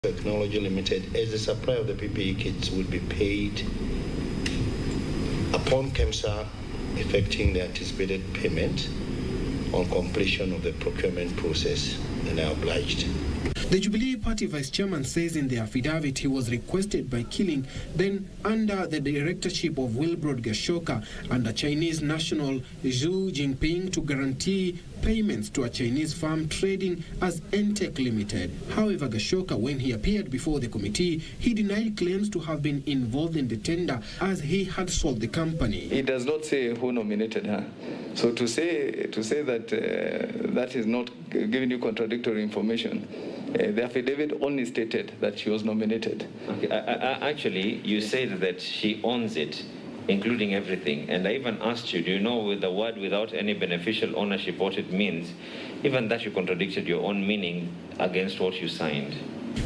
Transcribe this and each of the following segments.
Technology Limited, as the supply of the PPE kits would be paid upon KEMSA effecting the anticipated payment on completion of the procurement process, and are obliged. The Jubilee Party Vice Chairman says in the affidavit he was requested by Killing, then under the directorship of Wilbrod Gashoka, under Chinese national Xi Jinping, to guarantee payments to a Chinese firm trading as Entech Limited. However, Gashoka, when he appeared before the committee, he denied claims to have been involved in the tender as he had sold the company. He does not say who nominated her. So to say that that is not giving you contradictory information. The affidavit only stated that she was nominated. Okay. Actually, you said that she owns it, including everything. And I even asked you, do you know with the word without any beneficial ownership what it means? Even that you contradicted your own meaning against what you signed.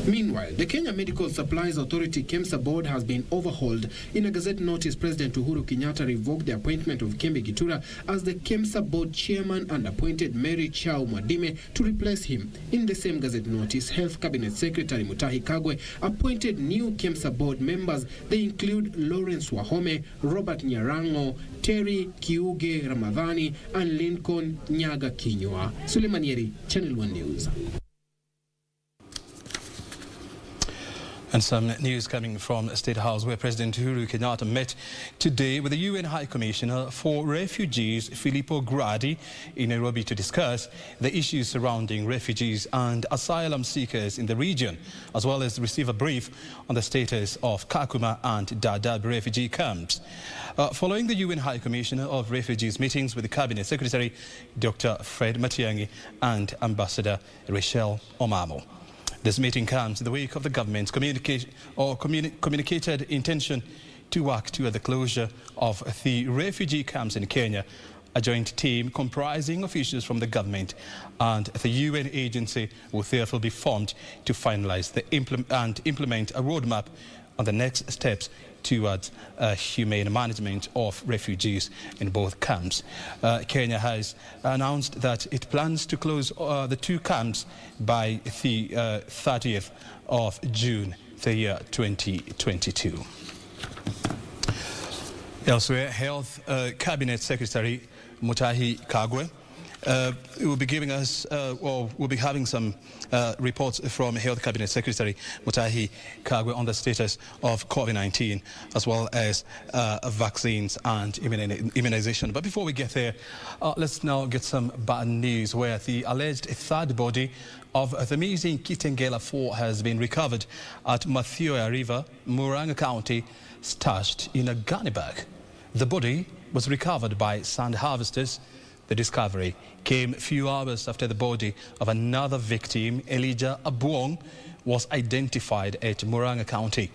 Meanwhile, the Kenya Medical Supplies Authority KEMSA board has been overhauled. In a Gazette notice, President Uhuru Kenyatta revoked the appointment of Kembe Gitura as the KEMSA board chairman and appointed Mary Chao Mwadime to replace him. In the same Gazette notice, Health Cabinet Secretary Mutahi Kagwe appointed new KEMSA board members. They include Lawrence Wahome, Robert Nyarango, Terry Kiuge Ramadhani, and Lincoln Nyaga Kinywa. Suleiman Yeri, Channel 1 News. And some news coming from State House, where President Uhuru Kenyatta met today with the UN High Commissioner for Refugees, Filippo Grandi, in Nairobi to discuss the issues surrounding refugees and asylum seekers in the region, as well as receive a brief on the status of Kakuma and Dadaab refugee camps. Following the UN High Commissioner of Refugees meetings with the Cabinet Secretary, Dr. Fred Matiang'i, and Ambassador Rachel Omamo. This meeting comes in the wake of the government's communicated intention to work toward the closure of the refugee camps in Kenya. A joint team comprising officials from the government and the UN agency will therefore be formed to finalize and implement a roadmap on the next steps towards humane management of refugees in both camps. Kenya has announced that it plans to close the two camps by the 30th of June, the year 2022. Elsewhere, Health Cabinet Secretary Mutahi Kagwe will be giving us, we'll be having some reports from Health Cabinet Secretary Mutahi Kagwe on the status of COVID-19, as well as vaccines and immunization. But before we get there, let's now get some bad news, where the alleged third body of the missing Kitengela 4 has been recovered at Mathioya River, Murang'a County, stashed in a gunny bag. The body was recovered by sand harvesters. The discovery came a few hours after the body of another victim, Elijah Abuong, was identified at Murang'a County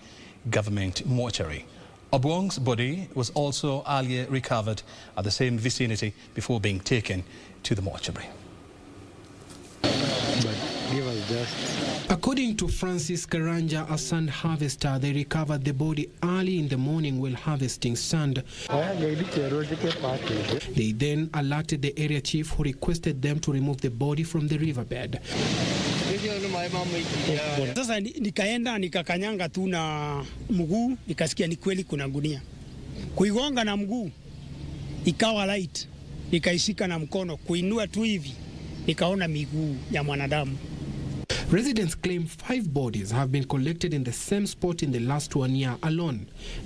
Government Mortuary. Abuong's body was also earlier recovered at the same vicinity before being taken to the mortuary. According to Francis Karanja, a sand harvester, they recovered the body early in the morning while harvesting sand. They then alerted the area chief, who requested them to remove the body from the riverbed. Sasa nikaenda nikakanyanga tu na mguu, nikasikia ni kweli kuna gunia. Kuigonga na mguu ikawa light, nikaishika na mkono, kuinua tu hivi nikaona miguu ya mwanadamu. Residents claim 5 bodies have been collected in the same spot in the last 1 year alone.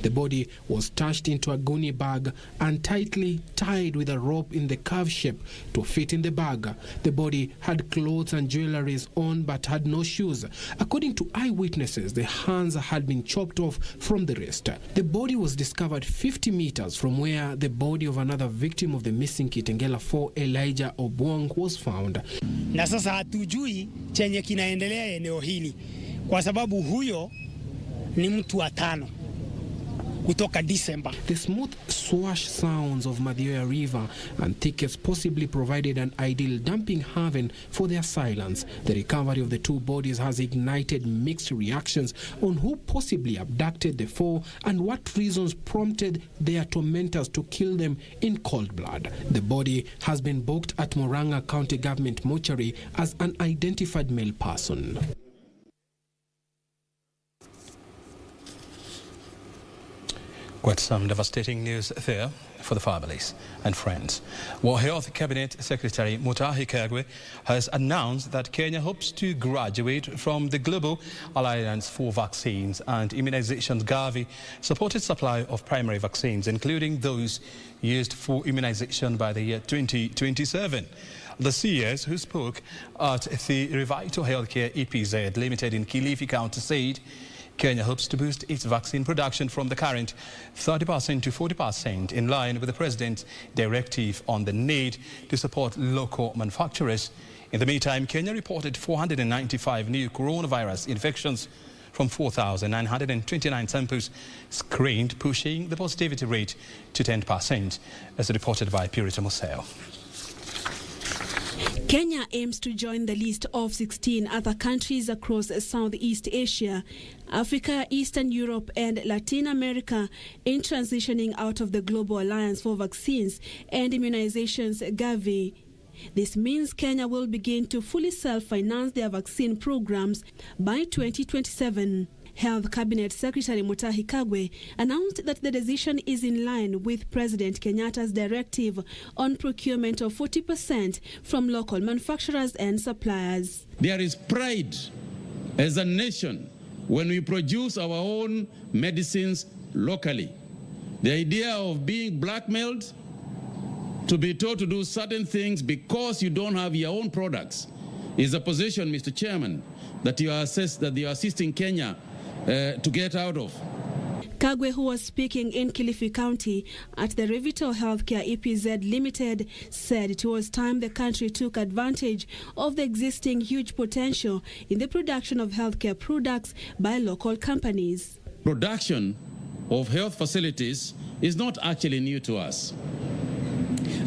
The body was stashed into a gunny bag and tightly tied with a rope in the curve shape to fit in the bag. The body had clothes and jewelries on but had no shoes. According to eyewitnesses, the hands had been chopped off from the wrist. The body was discovered 50 meters from where the body of another victim of the missing Kitengela 4, Elijah Abuong, was found. Na sasa hatujui chenye kinaendelea eneo hili, kwa sababu huyo ni mtu wa 5 kutoka December. The smooth swash sounds of Mathioya River and thickets possibly provided an ideal dumping haven for their silence. The recovery of the 2 bodies has ignited mixed reactions on who possibly abducted the 4 and what reasons prompted their tormentors to kill them in cold blood. The body has been booked at Murang'a County Government Mortuary as an identified male person. Quite some devastating news there for the families and friends. Well, Health Cabinet Secretary Mutahi Kagwe has announced that Kenya hopes to graduate from the Global Alliance for Vaccines and Immunizations Gavi supported supply of primary vaccines, including those used for immunization by the year 2027. The CS who spoke at the Revital Healthcare EPZ Limited in Kilifi County said Kenya hopes to boost its vaccine production from the current 30% to 40% in line with the President's directive on the need to support local manufacturers. In the meantime, Kenya reported 495 new coronavirus infections from 4,929 samples screened, pushing the positivity rate to 10%, as reported by Purita Museo. Kenya aims to join the list of 16 other countries across Southeast Asia, Africa, Eastern Europe and Latin America in transitioning out of the Global Alliance for Vaccines and Immunizations Gavi. This means Kenya will begin to fully self-finance their vaccine programs by 2027. Health Cabinet Secretary Mutahi Kagwe announced that the decision is in line with President Kenyatta's directive on procurement of 40% from local manufacturers and suppliers. There is pride as a nation when we produce our own medicines locally. The idea of being blackmailed to be told to do certain things because you don't have your own products is a position, Mr. Chairman, that you are assisting Kenya to get out of. Kagwe, who was speaking in Kilifi County at the Revital Healthcare EPZ Limited, said it was time the country took advantage of the existing huge potential in the production of healthcare products by local companies. Production of health facilities is not actually new to us.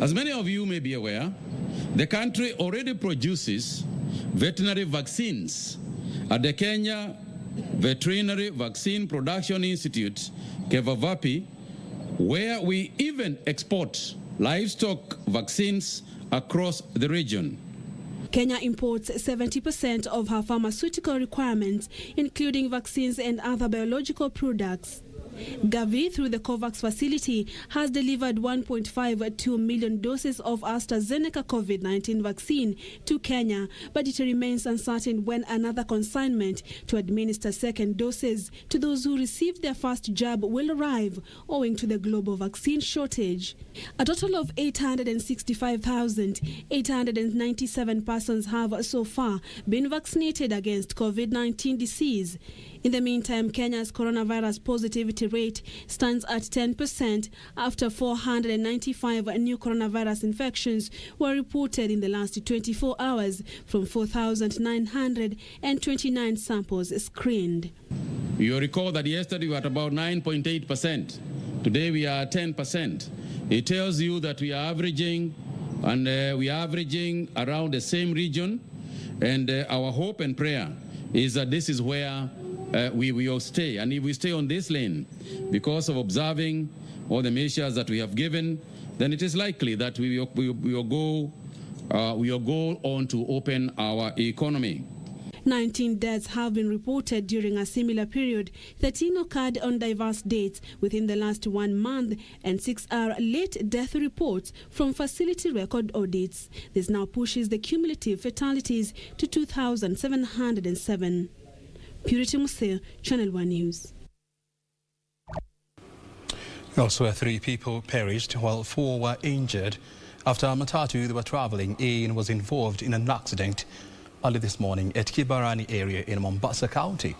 As many of you may be aware, the country already produces veterinary vaccines at the Kenya Veterinary Vaccine Production Institute, KEVAVAPI, where we even export livestock vaccines across the region. Kenya imports 70% of her pharmaceutical requirements, including vaccines and other biological products. Gavi, through the COVAX facility, has delivered 1.52 million doses of AstraZeneca COVID-19 vaccine to Kenya, but it remains uncertain when another consignment to administer second doses to those who received their first jab will arrive, owing to the global vaccine shortage. A total of 865,897 persons have so far been vaccinated against COVID-19 disease. In the meantime, Kenya's coronavirus positivity rate stands at 10% after 495 new coronavirus infections were reported in the last 24 hours from 4,929 samples screened. You recall that yesterday we were at about 9.8%. Today we are at 10%. It tells you that we are averaging, and we are averaging around the same region. And our hope and prayer is that this is where we will stay. And if we stay on this lane because of observing all the measures that we have given, then it is likely that we will go on to open our economy. 19 deaths have been reported during a similar period. 13 occurred on diverse dates within the last 1 month, and 6 are late death reports from facility record audits. This now pushes the cumulative fatalities to 2,707. Purity Museo, Channel 1 News. Also, 3 people perished while 4 were injured after a matatu they were traveling in was involved in an accident early this morning at Kibarani area in Mombasa County.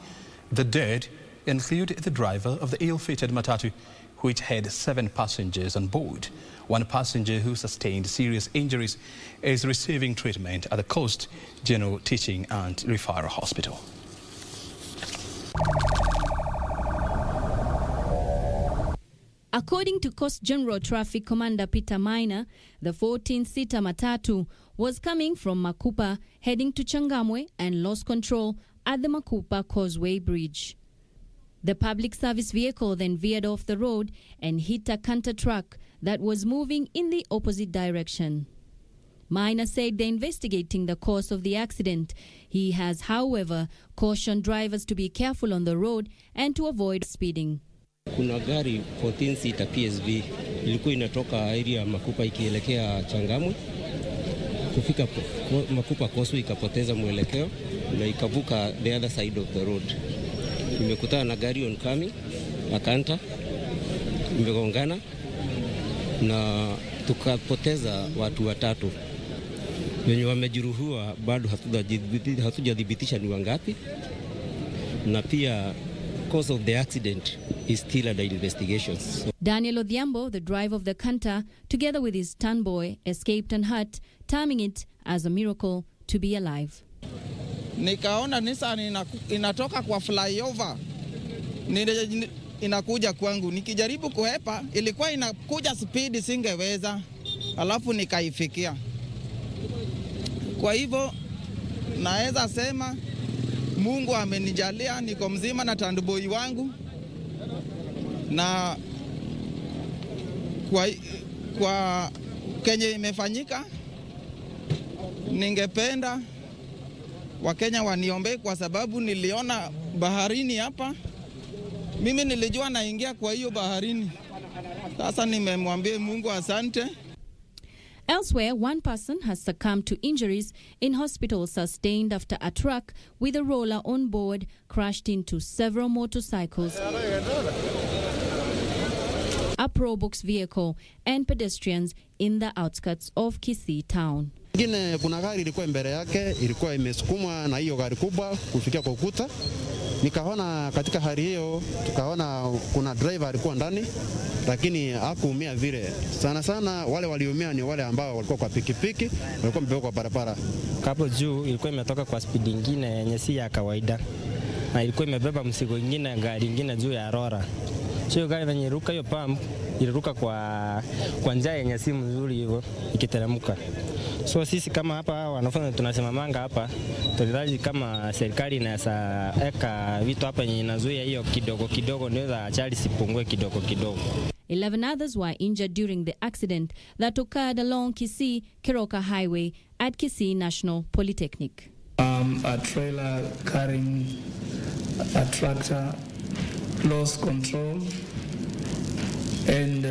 The dead include the driver of the ill-fated matatu, which had 7 passengers on board. 1 passenger who sustained serious injuries is receiving treatment at the Coast General Teaching and Referral Hospital. According to Coast General Traffic Commander Peter Minor, the 14-seater matatu was coming from Makupa heading to Changamwe and lost control at the Makupa Causeway Bridge. The public service vehicle then veered off the road and hit a canter truck that was moving in the opposite direction. Minor said they're investigating the cause of the accident. He has, however, cautioned drivers to be careful on the road and to avoid speeding. Kuna gari 14 seater PSV ilikuwa inatoka area Makupa ikielekea Changamwe. Kufika Makupa Causeway ikapoteza mwelekeo na ikavuka the other side of the road. Nimekutana na gari oncoming akanta, imegongana na tukapoteza watu watatu. Wenye wamejeruhiwa bado hatujadhibitisha ni wangapi, na pia cause of the accident is still under investigations. Daniel Odhiambo, the driver of the canter, together with his stunt boy, escaped unhurt, terming it as a miracle to be alive. Nikaona Nissan inatoka kwa flyover, inakuja kwangu. Nikijaribu kuhepa, ilikuwa inakuja speed singeweza, alafu nikaifikia. Kwa hivyo naweza sema Mungu amenijalia niko mzima na tandboy wangu, na kwa Kenya imefanyika, ningependa Wakenya waniombe kwa sababu niliona baharini hapa. Mimi nilijua naingia kwa hiyo baharini. Sasa nimemwambia Mungu asante. Elsewhere, one person has succumbed to injuries in hospital sustained after a truck with a roller on board crashed into several motorcycles, a Probox vehicle, and pedestrians in the outskirts of Kisii town. Kuna gari ilikuwa mbele yake, ilikuwa imesukumwa na hiyo gari kubwa kufikia kwa ukuta. Nikaona katika hali hiyo, tukaona kuna driver alikuwa ndani, lakini hakuumia vile. Sana sana wale waliumia ni wale ambao walikuwa kwa pikipiki, walikuwa mbele kwa barabara. Hapo juu ilikuwa imetoka kwa speed nyingine yenye si ya kawaida. Na ilikuwa imebeba mzigo nyingine, gari nyingine juu ya rora. Sio gari yenye ruka hiyo pump, iliruka kwa njia yenye si mzuri hivyo ikiteremka. So sisi kama hapa wanafunzi tunasimamanga hapa, tunahitaji kama serikali inaweza eka vitu hapa yenye inazuia hiyo kidogo kidogo ndio ajali sipungue kidogo kidogo. 11 others were injured during the accident that occurred along Kisii-Keroka Highway at Kisii National Polytechnic. A trailer carrying a tractor lost control, and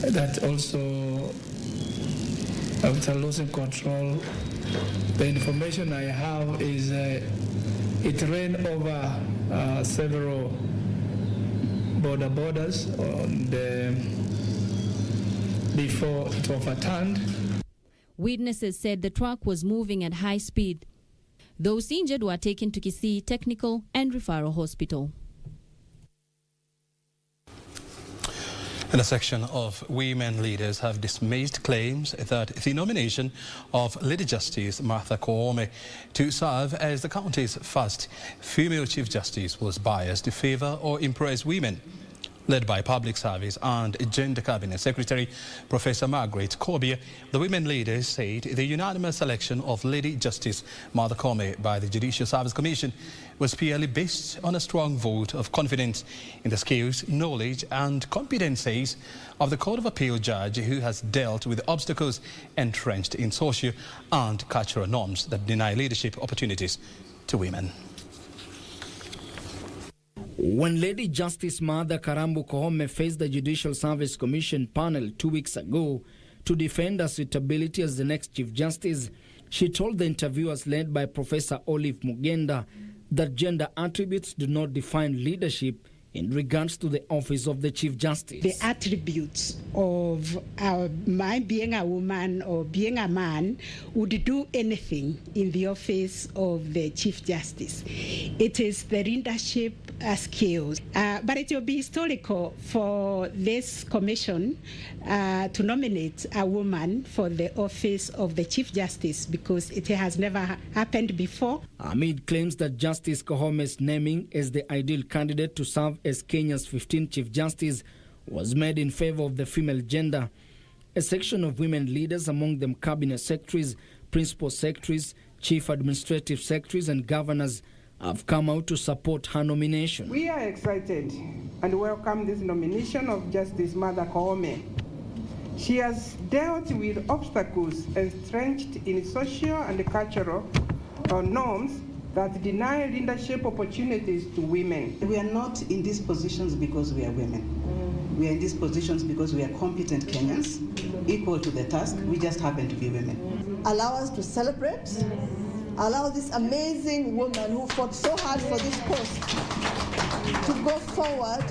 that also after losing control, the information I have is it ran over several borders before it overturned. Witnesses said the truck was moving at high speed. Those injured were taken to Kisii Technical and Referral Hospital. And a section of women leaders have dismissed claims that the nomination of Lady Justice Martha Koome to serve as the county's first female Chief Justice was biased to favour or impress women. Led by Public Service and Gender Cabinet Secretary Professor Margaret Corbia, the women leaders said the unanimous selection of Lady Justice Martha Koome by the Judicial Service Commission was purely based on a strong vote of confidence in the skills, knowledge and competencies of the Court of Appeal judge who has dealt with obstacles entrenched in social and cultural norms that deny leadership opportunities to women. When Lady Justice Martha Karambu Koome faced the Judicial Service Commission panel 2 weeks ago to defend her suitability as the next Chief Justice, she told the interviewers led by Professor Olive Mugenda that gender attributes do not define leadership in regards to the office of the Chief Justice. The attributes of my being a woman or being a man would do anything in the office of the Chief Justice. It is the leadership skills. But it will be historical for this commission to nominate a woman for the office of the Chief Justice because it has never happened before. Amid claims that Justice Kohome's naming as the ideal candidate to serve as Kenya's 15th Chief Justice was made in favor of the female gender, a section of women leaders, among them cabinet secretaries, principal secretaries, chief administrative secretaries and governors, have come out to support her nomination. We are excited and welcome this nomination of Justice Martha Koome. She has dealt with obstacles entrenched in social and cultural norms that deny leadership opportunities to women. We are not in these positions because we are women. We are in these positions because we are competent Kenyans, equal to the task. We just happen to be women. Allow us to celebrate. Allow this amazing woman who fought so hard for this post to go forward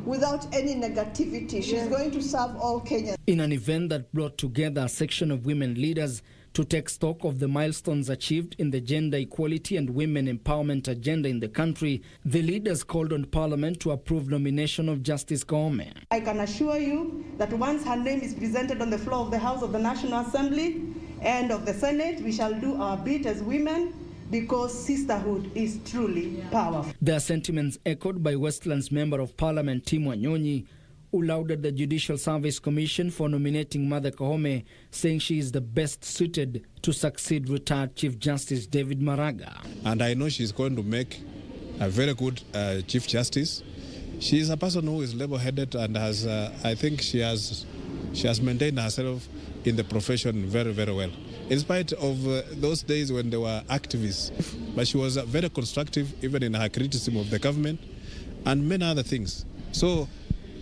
without any negativity. She's going to serve all Kenyans. In an event that brought together a section of women leaders to take stock of the milestones achieved in the gender equality and women empowerment agenda in the country, the leaders called on Parliament to approve nomination of Justice Koome. I can assure you that once her name is presented on the floor of the House of the National Assembly and of the Senate, we shall do our bit as women, because sisterhood is truly powerful. Their sentiments echoed by Westlands Member of Parliament Tim Wanyonyi, who lauded the Judicial Service Commission for nominating Martha Koome, saying she is the best suited to succeed retired Chief Justice David Maraga. And I know she's going to make a very good Chief Justice. She is a person who is level-headed and has, I think she has maintained herself in the profession very, very well. In spite of those days when there were activists, but she was very constructive even in her criticism of the government and many other things. So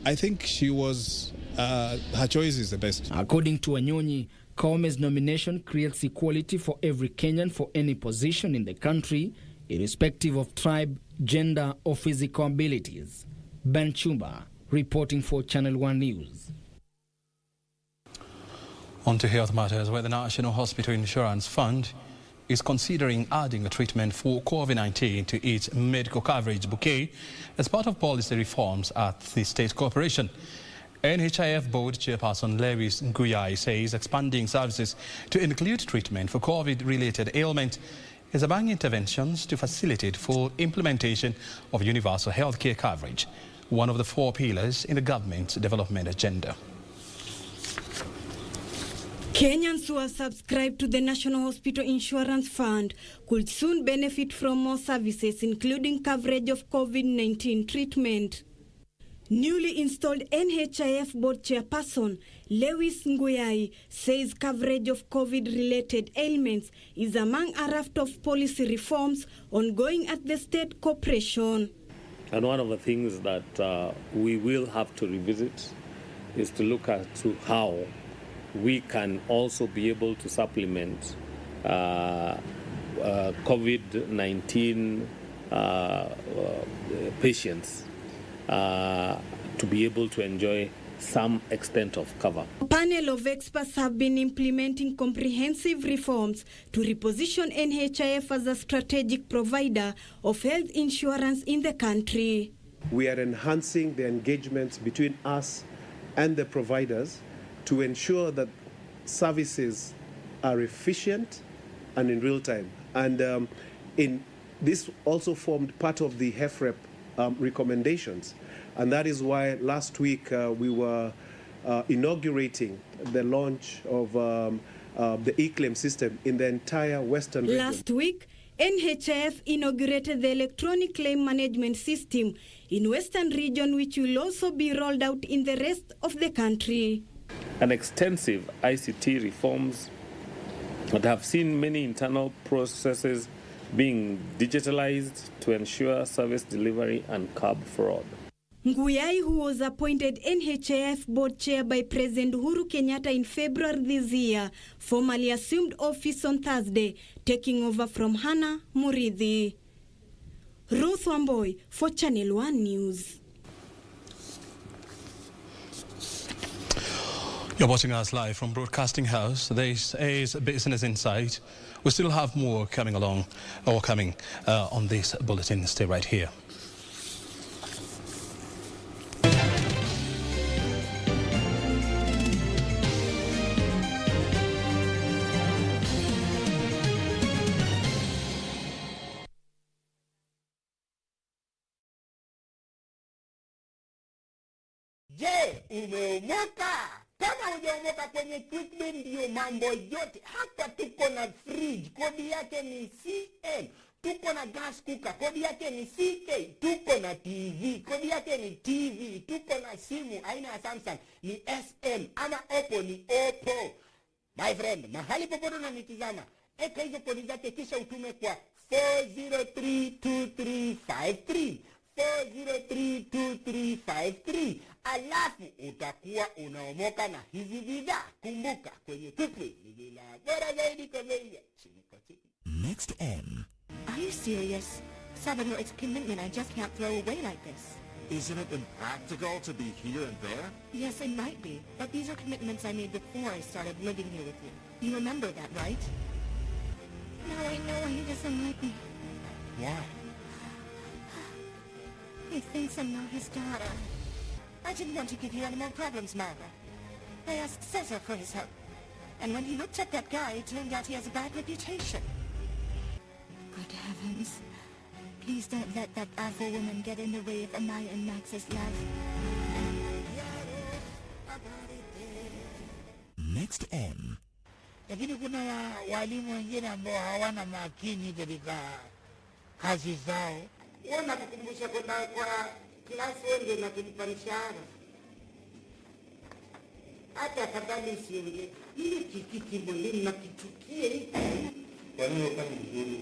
I think she was, her choice is the best. According to Wanyonyi, Koome's nomination creates equality for every Kenyan for any position in the country, irrespective of tribe, gender or physical abilities. Ben Chumba, reporting for Channel 1 News. On to health matters, where the National Hospital Insurance Fund is considering adding a treatment for COVID-19 to its medical coverage bouquet as part of policy reforms at the state corporation. NHIF Board Chairperson Lewis Nguyai says expanding services to include treatment for COVID-related ailments is among interventions to facilitate full implementation of universal healthcare coverage, one of the 4 pillars in the government's development agenda. Kenyans who are subscribed to the National Hospital Insurance Fund could soon benefit from more services, including coverage of COVID-19 treatment. Newly installed NHIF Board Chairperson Lewis Nguyai says coverage of COVID-related ailments is among a raft of policy reforms ongoing at the state corporation. And one of the things that we will have to revisit is to look at how we can also be able to supplement COVID-19 patients to be able to enjoy some extent of cover. A panel of experts have been implementing comprehensive reforms to reposition NHIF as a strategic provider of health insurance in the country. We are enhancing the engagements between us and the providers to ensure that services are efficient and in real time. And this also formed part of the HEFREP recommendations. And that is why last week we were inaugurating the launch of the e-claim system in the entire Western region. Last week, NHIF inaugurated the electronic claim management system in Western region, which will also be rolled out in the rest of the country. An extensive ICT reforms that have seen many internal processes being digitalized to ensure service delivery and curb fraud. Nguyai, who was appointed NHIF board chair by President Uhuru Kenyatta in February this year, formally assumed office on Thursday, taking over from Hannah Muridhi. Ruth Wamboy for Channel 1 News. You're watching us live from Broadcasting House. This is Business Insight. We still have more coming along, or coming on this bulletin. Stay right here. Je, umeomoka? Kama hujaomoka kwenye treatment ndio mambo yote. Hapa tuko na fridge, kodi yake ni CM. Tuko na gas cooker, kodi yake ni CK. Tuko na TV, kodi yake ni TV. Tuko na simu aina ya Samsung ni SM, ama Oppo ni Oppo. My friend, mahali popote unanitizama, eka hizo kodi zake kisha utume kwa 4032353 4032353. Alafu utakuwa unaomoka na hizi bidhaa. Kumbuka kwenye Quickly ni bila bora zaidi kwa bei ya chini kwa chini. Next on. Are you serious? Salvador, it's a commitment I just can't throw away like this. Isn't it impractical to be here and there? Yes, it might be. But these are commitments I made before I started living here with you. You remember that, right? Now I know he doesn't like me. Why? He thinks I'm not his daughter. I didn't want to give you any more problems, Margaret. I asked Cesar for his help. And when he looked at that guy, it turned out he has a bad reputation. Good heavens. Please don't let that awful woman get in the way of Amaya and Max's love. Next on. Lakini kuna walimu wengine ambao hawana makini katika kazi zao. Wana kukumbusha kwa klasi wende na kulipa mshahara. Hata afadhali usiongee. Ile kikiti mwalimu na kitukie hiki. Kwa nini ukani mzuri?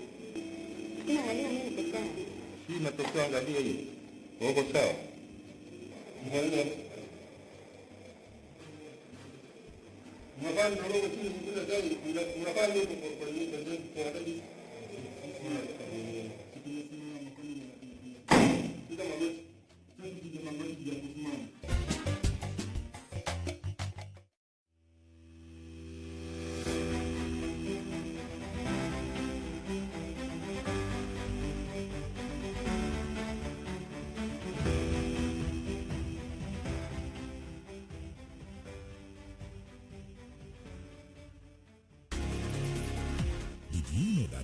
Hii matokeo angalia hii. Wako sawa? Unafanya na roho chini kuna gani? Unafanya hiyo kwa nini kwa hadi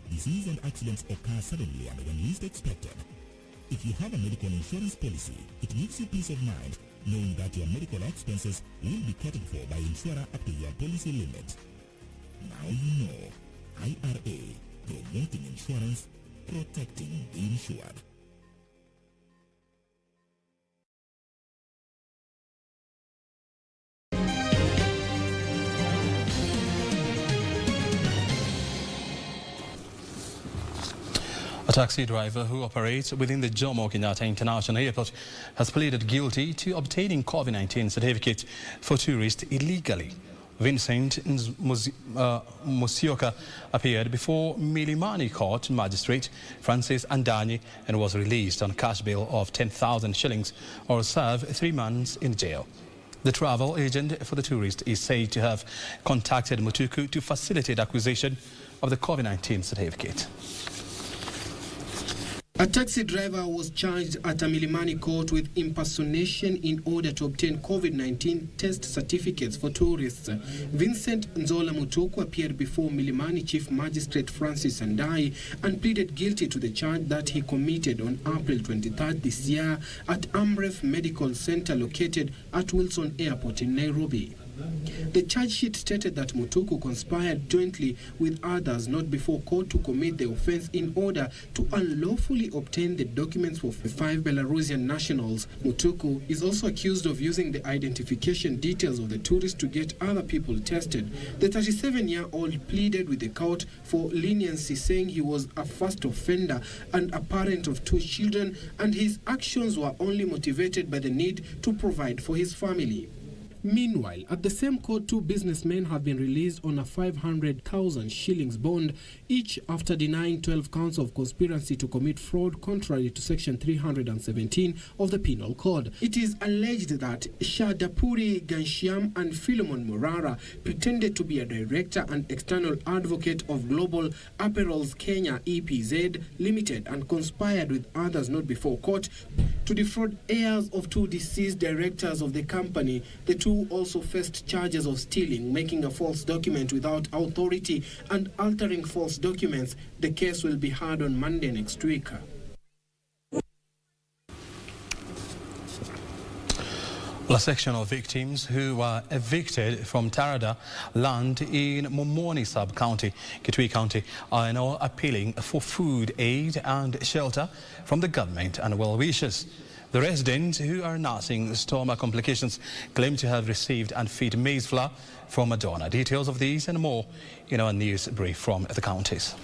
Disease and accidents occur suddenly and when least expected. If you have a medical insurance policy, it gives you peace of mind knowing that your medical expenses will be catered for by insurer up to your policy limit. Now you know. IRA, promoting insurance, protecting the insured. A taxi driver who operates within the Jomo Kenyatta International Airport has pleaded guilty to obtaining COVID-19 certificate for tourists illegally. Vincent Musioka appeared before Milimani Court Magistrate Francis Andani and was released on a cash bail of 10,000 shillings or serve 3 months in jail. The travel agent for the tourist is said to have contacted Mutuku to facilitate acquisition of the COVID-19 certificate. A taxi driver was charged at a Milimani court with impersonation in order to obtain COVID-19 test certificates for tourists. Vincent Nzola Mutuku appeared before Milimani Chief Magistrate Francis Andai and pleaded guilty to the charge that he committed on April 23rd this year at Amref Medical Center located at Wilson Airport in Nairobi. The charge sheet stated that Mutuku conspired jointly with others not before court to commit the offense in order to unlawfully obtain the documents for 5 Belarusian nationals. Mutuku is also accused of using the identification details of the tourists to get other people tested. The 37-year-old pleaded with the court for leniency, saying he was a first offender and a parent of 2 children, and his actions were only motivated by the need to provide for his family. Meanwhile, at the same court, 2 businessmen have been released on a 500,000 shillings bond, each after denying 12 counts of conspiracy to commit fraud contrary to Section 317 of the Penal Code. It is alleged that Shadapuri Ghanshyam and Philemon Morara pretended to be a director and external advocate of Global Apparels Kenya EPZ Limited and conspired with others not before court to defraud heirs of 2 deceased directors of the company. The 2 also faced charges of stealing, making a false document without authority, and altering false documents. The case will be heard on Monday next week. A section of victims who were evicted from Tarada land in Momoni sub-county, Kitui County, are now appealing for food aid and shelter from the government and well-wishers. The residents who are nursing stomach complications claim to have received unfit maize flour from a donor. Details of these and more in our news brief from the counties.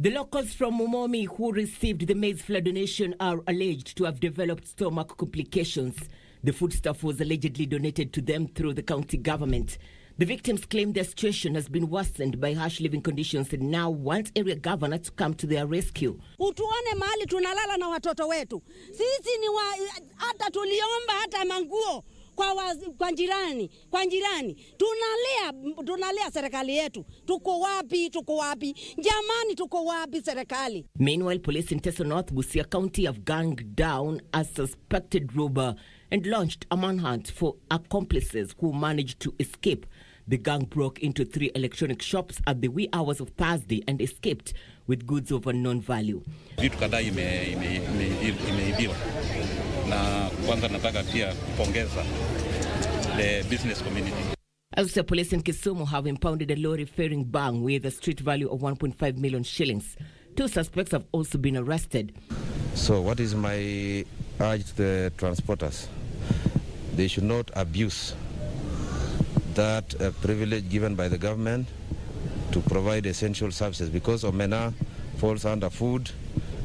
The locals from Mumomi who received the maize flour donation are alleged to have developed stomach complications. The foodstuff was allegedly donated to them through the county government. The victims claim their situation has been worsened by harsh living conditions and now want area governor to come to their rescue. Utuone mahali tunalala na watoto wetu. Sisi ni hata tuliomba hata manguo kwa jirani. Tunalia serikali yetu. Tuko wapi? Jamani, tuko wapi serikali? Meanwhile, police in Teso North, Busia County have gunned down a suspected robber and launched a manhunt for accomplices who managed to escape. The gang broke into 3 electronic shops at the wee hours of Thursday and escaped with goods of unknown value. Vitu kadhaa imeibiwa. Na kwanza nataka pia kupongeza the business community. Also, police in Kisumu have impounded a lorry-faring bang with a street value of 1.5 million shillings. 2 suspects have also been arrested. So what is my urge to the transporters? They should not abuse that privilege given by the government to provide essential services, because Omena falls under food,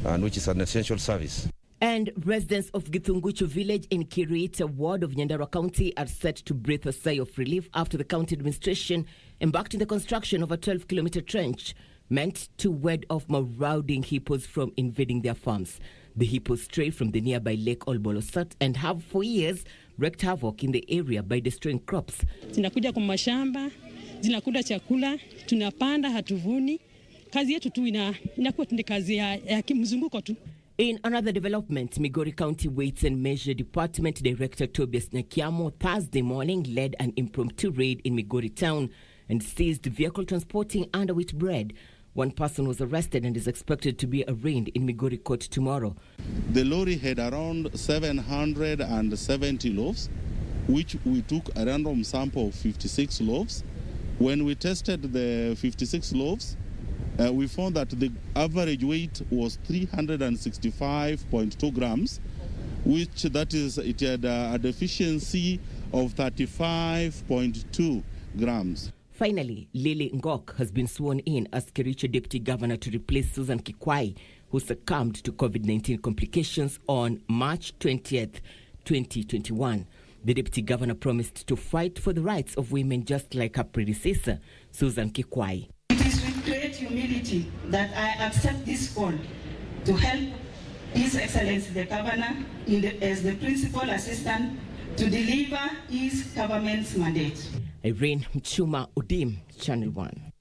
and which is an essential service. And residents of Githunguchu village in KERICHO ward of Nyandarua County are set to breathe a sigh of relief after the county administration embarked in the construction of a 12-kilometer trench meant to ward off marauding hippos from invading their farms. The hippos stray from the nearby Lake Olbolosat and have for years wreaked havoc in the area by destroying crops. Zinakuja kwa mashamba, zinakula chakula, tunapanda hatuvuni. Kazi yetu tu inakuwa ni kazi ya kimzunguko tu. In another development, Migori County Weights and Measure Department Director Tobias Nyakiamo Thursday morning led an impromptu raid in Migori town and seized vehicle transporting underweight bread. 1 person was arrested and is expected to be arraigned in Migori court tomorrow. The lorry had around 770 loaves, which we took a random sample of 56 loaves. When we tested the 56 loaves, we found that the average weight was 365.2 grams, which that is, it had a deficiency of 35.2 grams. Finally, Lily Ngok has been sworn in as KERICHO Deputy Governor to replace Susan Kikwai, who succumbed to COVID-19 complications on March 20th, 2021. The Deputy Governor promised to fight for the rights of women just like her predecessor, Susan Kikwai. It is with great humility that I accept this call to help His Excellency the Governor as the Principal Assistant to deliver his government's mandate. Irene Mchuma Udim, Channel 1.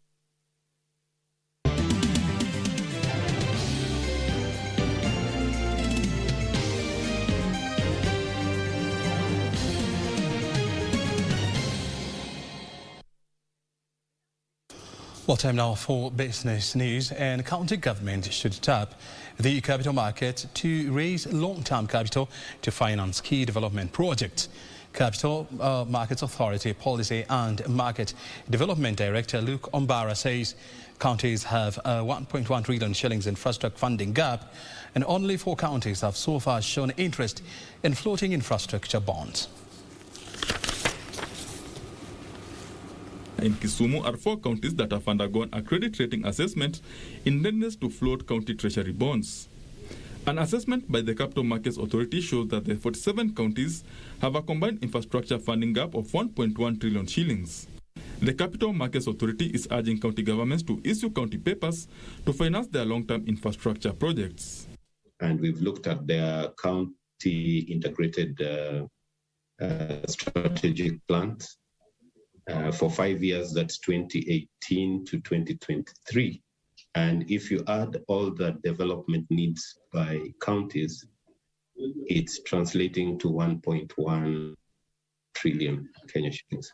Well, time now for business news. And county government should tap the capital market to raise long-term capital to finance key development projects. Capital Markets Authority Policy and Market Development Director Luke Ombara says counties have a 1.1 trillion shillings infrastructure funding gap, and only 4 counties have so far shown interest in floating infrastructure bonds. In Kisumu are 4 counties that have undergone a credit rating assessment in readiness to float county treasury bonds. An assessment by the Capital Markets Authority shows that the 47 counties have a combined infrastructure funding gap of 1.1 trillion shillings. The Capital Markets Authority is urging county governments to issue county papers to finance their long-term infrastructure projects. And we've looked at their county integrated strategic plans. For 5 years, that's 2018 to 2023. And if you add all the development needs by counties, it's translating to 1.1 trillion Kenya shillings.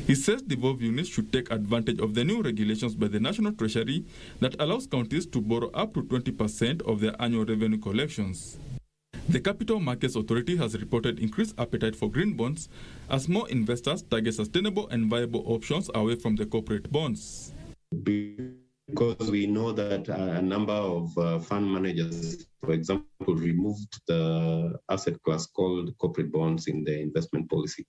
He says devolved units should take advantage of the new regulations by the National Treasury that allows counties to borrow up to 20% of their annual revenue collections. The Capital Markets Authority has reported increased appetite for green bonds as more investors target sustainable and viable options away from the corporate bonds. Because we know that a number of fund managers, for example, removed the asset class called corporate bonds in their investment policy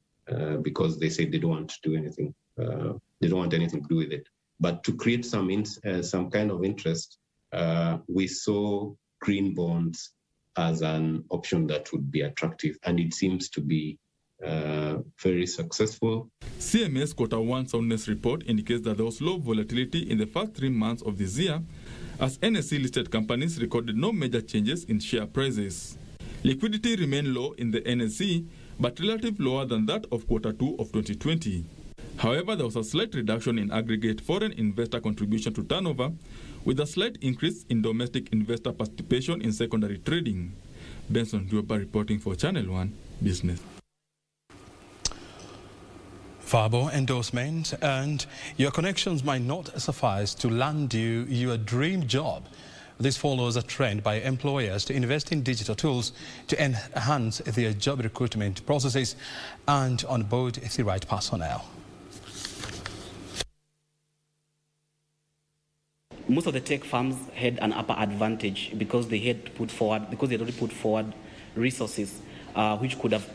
because they said they don't want to do anything. They don't want anything to do with it. But to create some kind of interest, we saw green bonds as an option that would be attractive, and it seems to be very successful. CMA's Q1 soundness report indicates that there was low volatility in the first 3 months of this year, as NSE-listed companies recorded no major changes in share prices. Liquidity remained low in the NSE, but relatively lower than that of Q2 of 2020. However, there was a slight reduction in aggregate foreign investor contribution to turnover, with a slight increase in domestic investor participation in secondary trading. Benson Duopa reporting for Channel 1 Business. Verbal endorsement and your connections might not suffice to land you your dream job. This follows a trend by employers to invest in digital tools to enhance their job recruitment processes and onboard the right personnel. Most of the tech firms had an upper advantage because they had already put forward resources which could have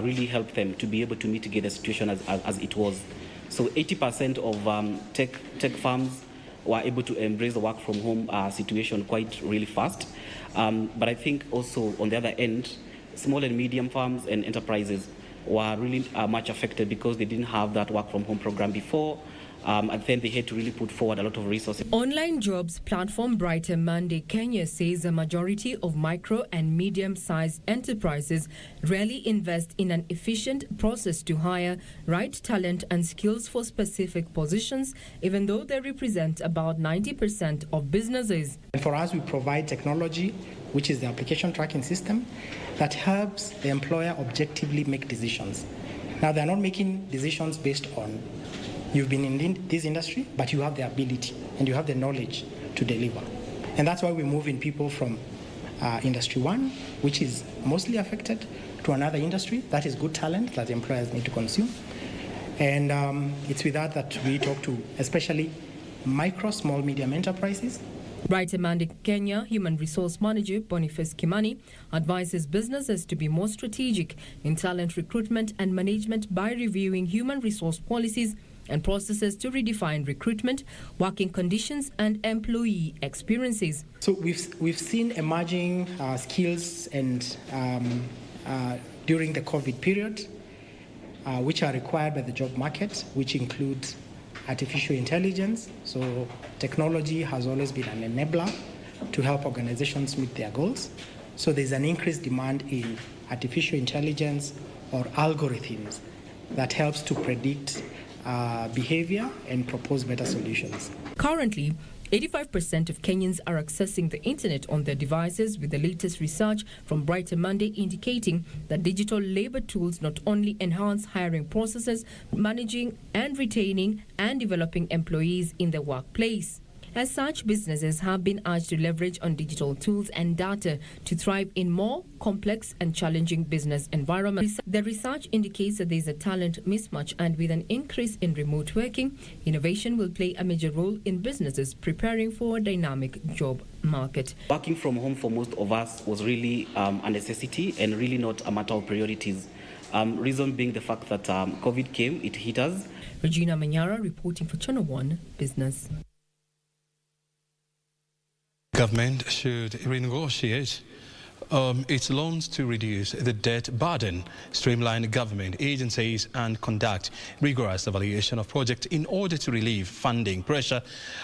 really helped them to be able to mitigate the situation as it was. So 80% of tech firms were able to embrace the work from home situation quite really fast. But I think also on the other end, small and medium firms and enterprises were really much affected because they didn't have that work from home program before. And then they had to really put forward a lot of resources. Online jobs platform Brighter Monday Kenya says a majority of micro and medium-sized enterprises rarely invest in an efficient process to hire right talent and skills for specific positions, even though they represent about 90% of businesses. And for us, we provide technology, which is the application tracking system, that helps the employer objectively make decisions. Now, they're not making decisions based on you've been in this industry, but you have the ability and you have the knowledge to deliver. And that's why we're moving people from industry one, which is mostly affected, to another industry that is good talent that employers need to consume. And it's with that we talk to especially micro, small, medium enterprises. Brighter Monday Kenya Human Resource Manager Boniface Kimani advises businesses to be more strategic in talent recruitment and management by reviewing human resource policies and processes to redefine recruitment, working conditions, and employee experiences. So we've seen emerging skills and during the COVID period, which are required by the job market, which include artificial intelligence. So technology has always been an enabler to help organizations meet their goals. So there's an increased demand in artificial intelligence or algorithms that helps to predict behavior and propose better solutions. Currently, 85% of Kenyans are accessing the internet on their devices, with the latest research from Brighter Monday indicating that digital labor tools not only enhance hiring processes, managing and retaining and developing employees in the workplace. As such, businesses have been urged to leverage on digital tools and data to thrive in more complex and challenging business environments. The research indicates that there is a talent mismatch, and with an increase in remote working, innovation will play a major role in businesses preparing for a dynamic job market. Working from home for most of us was really a necessity and really not a matter of priorities. Reason being the fact that COVID came, it hit us. Regina Manyara reporting for Channel 1 Business. Government should renegotiate its loans to reduce the debt burden, streamline government agencies, and conduct rigorous evaluation of projects in order to relieve funding pressure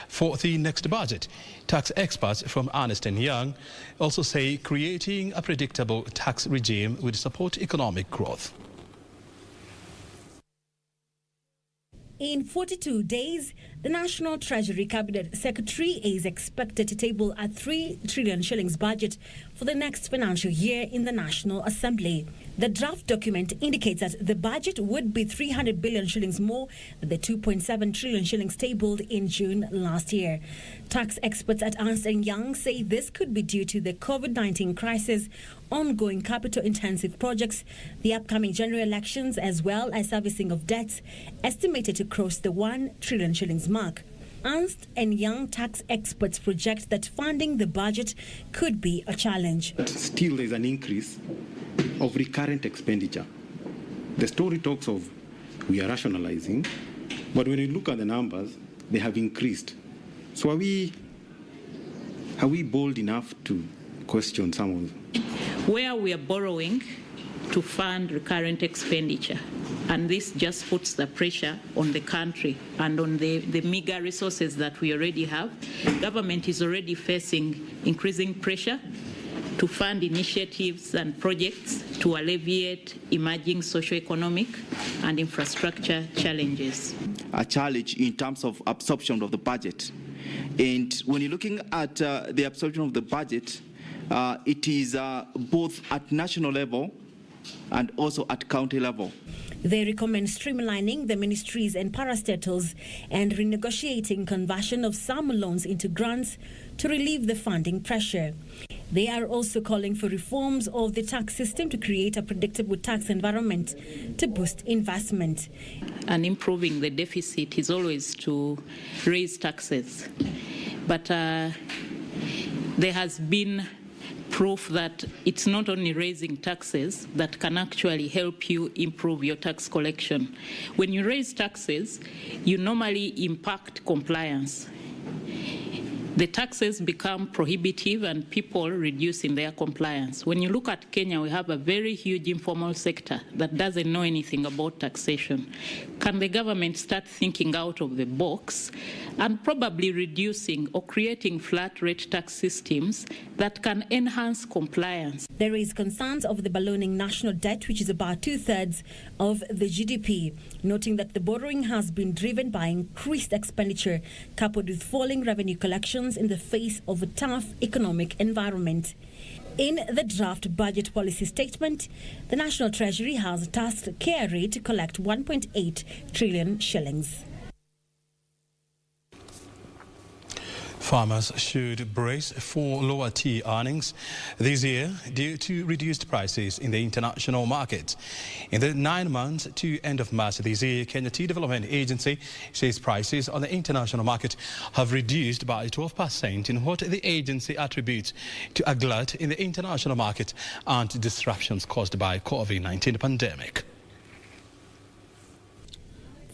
for the next budget. Tax experts from Ernst & Young also say creating a predictable tax regime would support economic growth. In 42 days, the National Treasury Cabinet Secretary is expected to table a 3 trillion shillings budget for the next financial year in the National Assembly. The draft document indicates that the budget would be 300 billion shillings more than the 2.7 trillion shillings tabled in June last year. Tax experts at Ernst & Young say this could be due to the COVID-19 crisis, ongoing capital-intensive projects, the upcoming general elections, as well as servicing of debts estimated to cross the 1 trillion shillings mark. Ernst & Young tax experts project that funding the budget could be a challenge. But still, there's an increase of recurrent expenditure. The story talks of we are rationalizing, but when you look at the numbers, they have increased. So are we bold enough to question some of them? Where we are borrowing to fund recurrent expenditure, and this just puts the pressure on the country and on the meager resources that we already have. Government is already facing increasing pressure to fund initiatives and projects to alleviate emerging socio-economic and infrastructure challenges. A challenge in terms of absorption of the budget. And when you're looking at the absorption of the budget, it is both at national level and also at county level. They recommend streamlining the ministries and parastatals and renegotiating conversion of some loans into grants to relieve the funding pressure. They are also calling for reforms of the tax system to create a predictable tax environment to boost investment. And improving the deficit is always to raise taxes. But there has been proof that it's not only raising taxes that can actually help you improve your tax collection. When you raise taxes, you normally impact compliance. The taxes become prohibitive and people reduce in their compliance. When you look at Kenya, we have a very huge informal sector that doesn't know anything about taxation. Can the government start thinking out of the box and probably reducing or creating flat rate tax systems that can enhance compliance? There is concerns of the ballooning national debt, which is about 2/3 of the GDP, noting that the borrowing has been driven by increased expenditure coupled with falling revenue collections in the face of a tough economic environment. In the draft budget policy statement, the National Treasury has tasked KRA to collect 1.8 trillion shillings. Farmers should brace for lower tea earnings this year due to reduced prices in the international market. In the 9 months to end of March this year, Kenya Tea Development Agency says prices on the international market have reduced by 12% in what the agency attributes to a glut in the international market and disruptions caused by COVID-19 pandemic.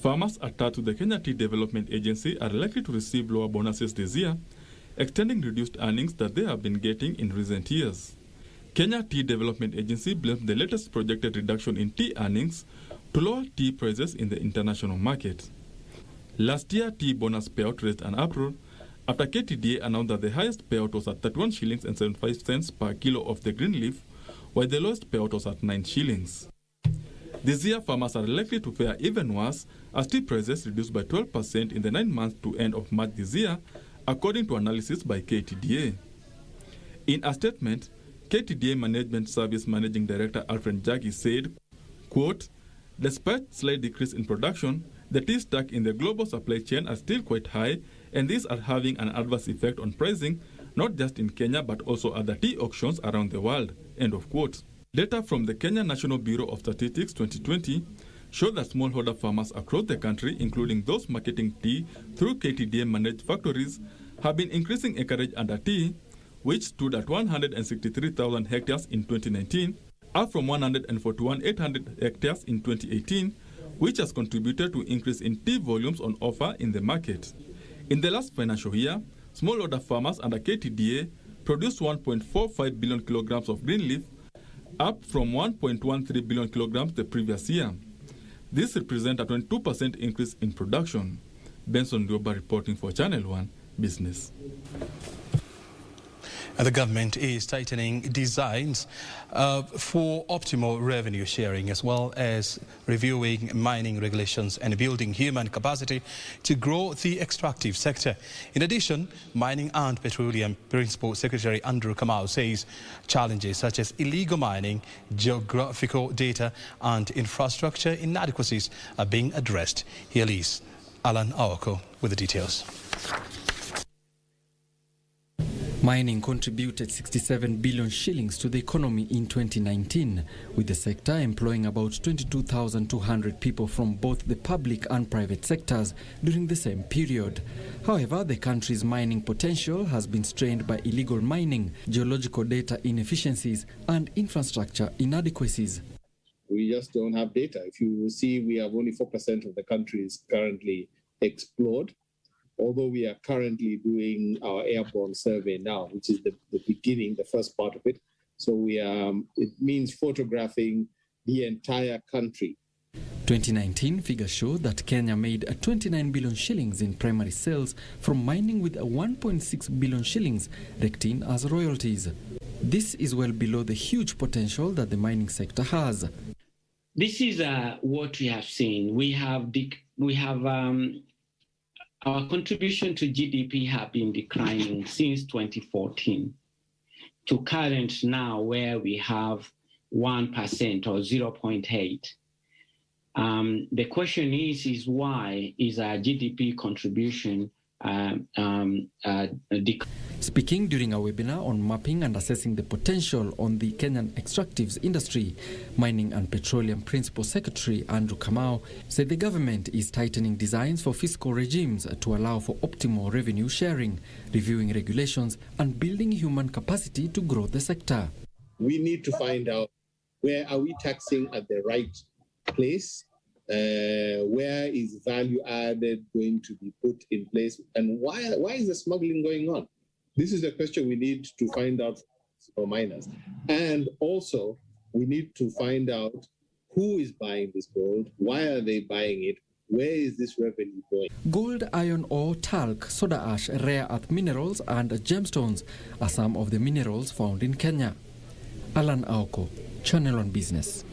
Farmers attached to the Kenya Tea Development Agency are likely to receive lower bonuses this year, extending reduced earnings that they have been getting in recent years. Kenya Tea Development Agency blames the latest projected reduction in tea earnings to lower tea prices in the international market. Last year, tea bonus payout raised an uproar after KTDA announced that the highest payout was at 31 shillings and 75 cents per kilo of the green leaf, while the lowest payout was at 9 shillings. This year, farmers are likely to fare even worse as tea prices reduced by 12% in the 9 months to end of March this year, according to analysis by KTDA. In a statement, KTDA Management Service Managing Director Alfred Jaggi said, quote, "Despite slight decrease in production, the tea stock in the global supply chain are still quite high, and these are having an adverse effect on pricing, not just in Kenya but also other tea auctions around the world." End of quote. Data from the Kenya National Bureau of Statistics 2020 show that smallholder farmers across the country, including those marketing tea through KTDA-managed factories, have been increasing acreage under tea, which stood at 163,000 hectares in 2019, up from 141,800 hectares in 2018, which has contributed to increase in tea volumes on offer in the market. In the last financial year, smallholder farmers under KTDA produced 1.45 billion kilograms of green leaf, up from 1.13 billion kilograms the previous year. This represents a 22% increase in production. Benson Dioba reporting for Channel 1 Business. The government is tightening designs for optimal revenue sharing, as well as reviewing mining regulations and building human capacity to grow the extractive sector. In addition, Mining and Petroleum Principal Secretary Andrew Kamau says challenges such as illegal mining, geographical data and infrastructure inadequacies are being addressed. Here is Alan Awako with the details. Mining contributed 67 billion shillings to the economy in 2019, with the sector employing about 22,200 people from both the public and private sectors during the same period. However, the country's mining potential has been strained by illegal mining, geological data inefficiencies, and infrastructure inadequacies. We just don't have data. If you see, we have only 4% of the country is currently explored. although we are currently doing our airborne survey now, which is the beginning, the first part of it. So it means photographing the entire country. 2019 figures show that Kenya made 29 billion shillings in primary sales from mining, with 1.6 billion shillings raked in as royalties. This is well below the huge potential that the mining sector has. This is what we have seen. We have our contribution to GDP have been declining since 2014 to current now, where we have 1% or 0.8. The question is why is our GDP contribution Speaking during a webinar on mapping and assessing the potential on the Kenyan extractives industry, Mining and Petroleum Principal Secretary Andrew Kamau said the government is tightening designs for fiscal regimes to allow for optimal revenue sharing, reviewing regulations and building human capacity to grow the sector. We need to find out, where are we taxing at the right place? Where is value added going to be put in place? And why is the smuggling going on? This is a question we need to find out for miners. And also, we need to find out who is buying this gold, why are they buying it, where is this revenue going? Gold, iron ore, talc, soda ash, rare earth minerals and gemstones are some of the minerals found in Kenya. Alan Aoko, Channel on Business.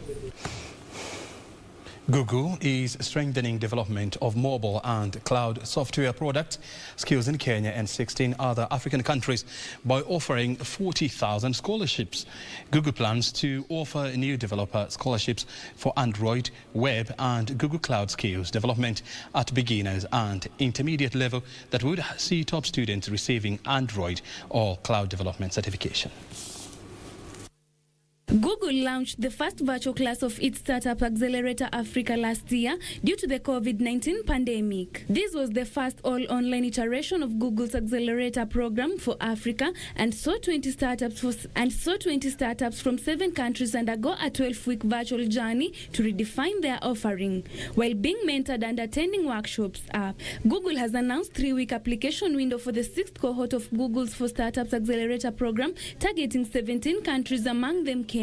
Google is strengthening development of mobile and cloud software product skills in Kenya and 16 other African countries by offering 40,000 scholarships. Google plans to offer new developer scholarships for Android, web and Google Cloud skills development at beginners and intermediate level that would see top students receiving Android or cloud development certification. Google launched the first virtual class of its Startup Accelerator Africa last year due to the COVID-19 pandemic. This was the first all-online iteration of Google's Accelerator program for Africa and saw 20 startups from 7 countries undergo a 12-week virtual journey to redefine their offering. While being mentored and attending workshops, Google has announced 3-week application window for the 6th cohort of Google's for Startups Accelerator program, targeting 17 countries, among them Kenya.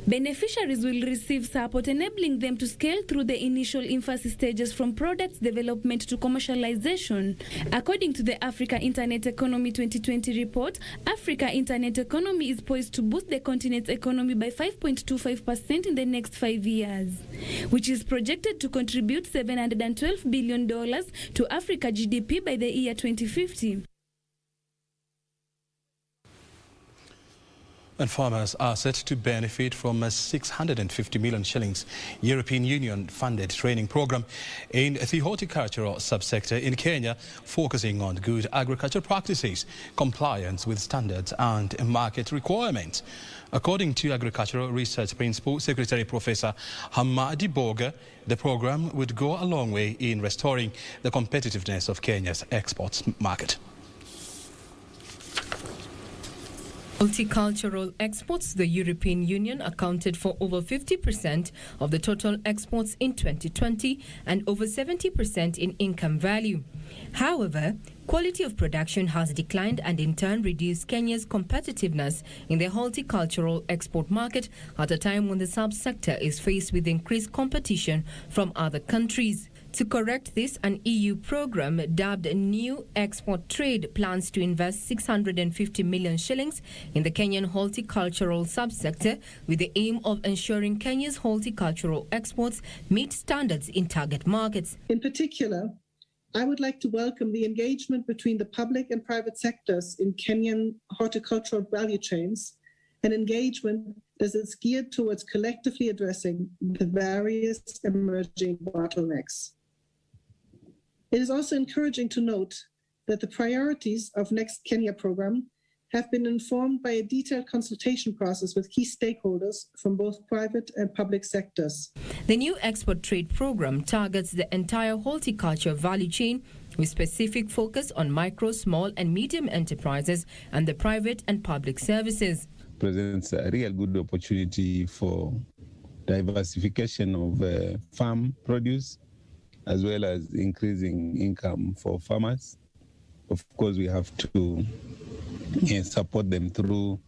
Beneficiaries will receive support enabling them to scale through the initial infancy stages from products development to commercialization. According to the Africa Internet Economy 2020 report, Africa Internet Economy is poised to boost the continent's economy by 5.25% in the next 5 years, which is projected to contribute $712 billion to Africa GDP by the year 2050. And farmers are set to benefit from a 650 million shillings European Union funded training program in the horticultural subsector in Kenya, focusing on good agricultural practices, compliance with standards and market requirements. According to Agricultural Research Principal Secretary Professor Hamadi Boga, the program would go a long way in restoring the competitiveness of Kenya's exports market. Horticultural exports to the European Union accounted for over 50% of the total exports in 2020 and over 70% in income value. However, quality of production has declined and in turn reduced Kenya's competitiveness in the horticultural export market at a time when the subsector is faced with increased competition from other countries. To correct this, an EU program dubbed New Export Trade plans to invest 650 million shillings in the Kenyan horticultural subsector with the aim of ensuring Kenya's horticultural exports meet standards in target markets. In particular, I would like to welcome the engagement between the public and private sectors in Kenyan horticultural value chains, an engagement that is geared towards collectively addressing the various emerging bottlenecks. It is also encouraging to note that the priorities of Next Kenya program have been informed by a detailed consultation process with key stakeholders from both private and public sectors. The new export trade program targets the entire horticulture value chain with specific focus on micro, small and medium enterprises and the private and public services. Presents a real good opportunity for diversification of farm produce as well as increasing income for farmers. Of course, we have to support them through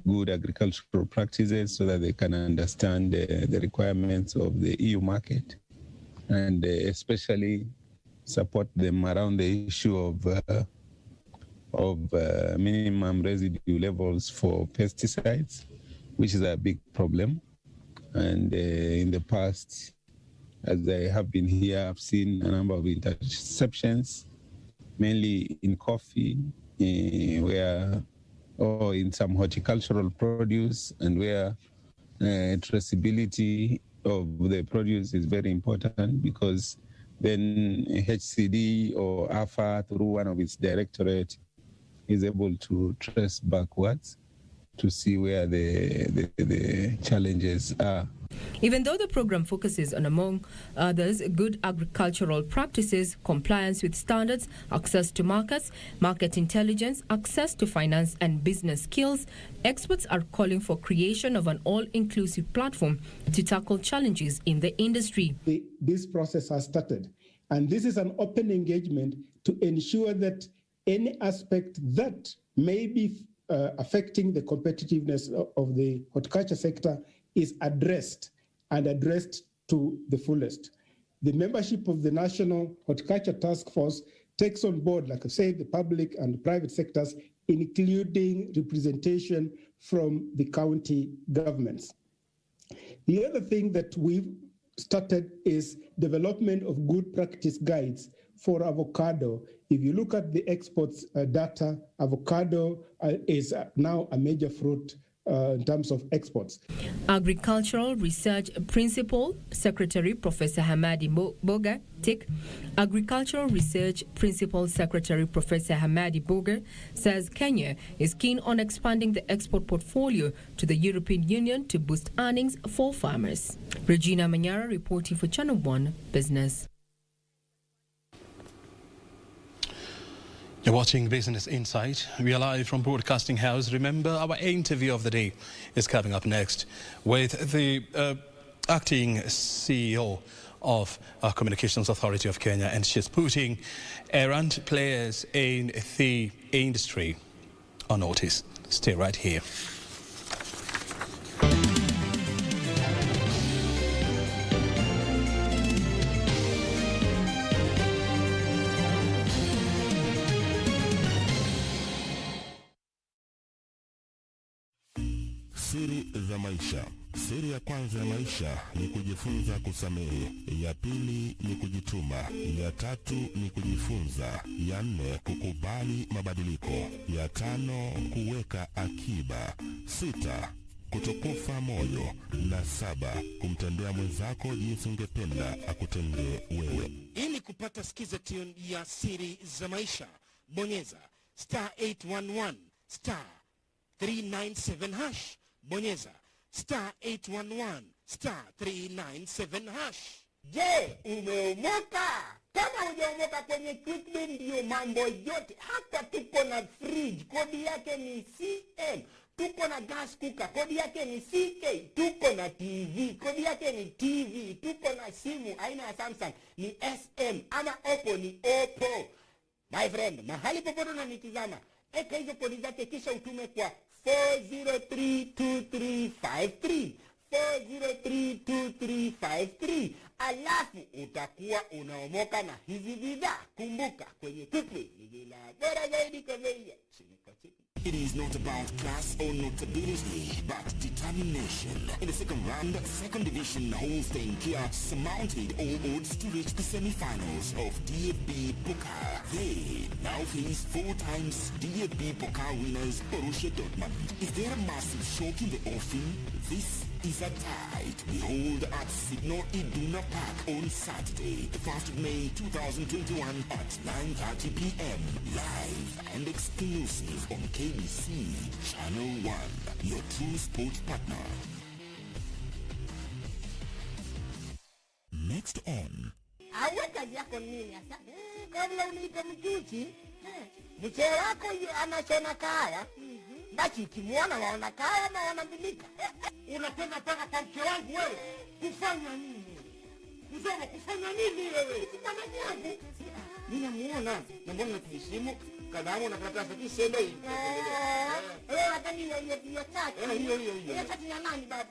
good agricultural practices so that they can understand the requirements of the EU market, and especially support them around the issue of minimum residue levels for pesticides, which is a big problem. And in the past, as I have been here, I've seen a number of interceptions, mainly in coffee, or in some horticultural produce, and where traceability of the produce is very important, because then HCD or AFA, through one of its directorate, is able to trace backwards to see where the challenges are. Even though the program focuses on, among others, good agricultural practices, compliance with standards, access to markets, market intelligence, access to finance and business skills, experts are calling for creation of an all-inclusive platform to tackle challenges in the industry. This process has started, and this is an open engagement to ensure that any aspect that may be affecting the competitiveness of the horticulture sector is addressed to the fullest. The membership of the National Horticulture Task Force takes on board, like I said, the public and private sectors, including representation from the county governments. The other thing that we've started is development of good practice guides for avocado. If you look at the exports data, avocado is now a major fruit in terms of exports. Agricultural Research Principal Secretary Professor Hamadi Boga, TIC. Agricultural Research Principal Secretary Professor Hamadi Boga says Kenya is keen on expanding the export portfolio to the European Union to boost earnings for farmers. Regina Manyara reporting for Channel 1 Business. You're watching Business Insight. We are live from Broadcasting House. Remember, our interview of the day is coming up next with the acting CEO of Communications Authority of Kenya, and she's putting errant players in the industry on notice. Stay right here. Siri za maisha. Siri ya kwanza ya maisha ni kujifunza kusamehe. Ya pili ni kujituma. Ya tatu ni kujifunza. Ya nne kukubali mabadiliko. Ya tano kuweka akiba. 6 kutokufa moyo. Na 7 kumtendea mwenzako jinsi ungependa akutendee wewe. Ili kupata skiza tune ya siri za maisha, bonyeza *811 *397 hash. Bonyeza *811 *397 hash. Je, umeomoka? Kama hujaomoka kwenye Quickly ndio mambo yote. Hata tuko na fridge, kodi yake ni CM. Tuko na gas cooker, kodi yake ni CK. Tuko na TV, kodi yake ni TV. Tuko na simu aina ya Samsung ni SM, ama Oppo ni Oppo. My friend, mahali popote unanitizama, eka hizo kodi zake kisha utume kwa 4032353 4032353. Alafu utakuwa unaomoka na hizi bidhaa. Kumbuka, kwenye Quickly ni la bora zaidi kwa bei. It is not about class or notability, but determination. In the second round, second division Holstein Kia surmounted all odds to reach the semi-finals of DFB Pokal. They now face 4 times DFB Pokal winners Borussia Dortmund. Is there a massive shock in the offing? This is a tie to behold at Signal Iduna Park on Saturday, the 1st of May 2021 at 9:30 p.m. Live and exclusive on KBC Channel 1, your true sports partner. Next on. Aweka yako nini asa? Kabla unipe mjuchi, mcheo wako anashona kaya. Basi ukimwona waona kaya na wanambilika. Unakwenda paka kwa mke wangu wewe. Kufanya nini? Mzee kufanya nini wewe? Sitamani yangu. Ninamuona na mbona tunisimu kalamu na karatasi kiseme hivi. Wewe hata ni hiyo tatu. Hiyo tatu ya nani babu?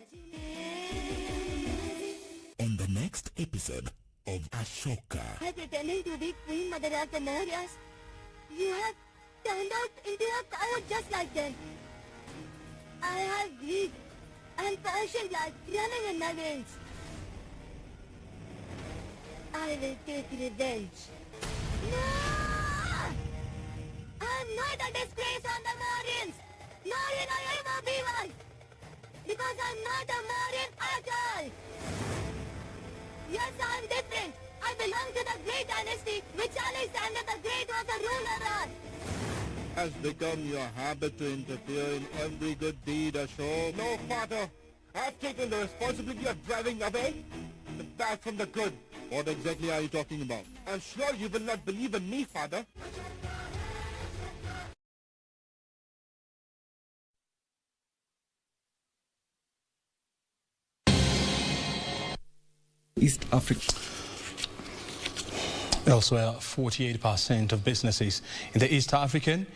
On the next episode of Ashoka. By pretending to be Queen Madarasa Maharaj, you have turned out into a coward just like them. I have greed and passion like running in my veins. I will take revenge. No! I'm not a disgrace on the Mauryaans, nor will I ever be one, because I'm not a Mauryan at all. Yes, I'm different. I belong to the great dynasty which Alexander the Great was a ruler of. Has become your habit to interfere in every good deed, Ashok. No, Father. I've taken the responsibility of driving away the bad from the good. What exactly are you talking about? I'm sure you will not believe in me, Father. East Africa. Elsewhere, 48% of businesses in the East African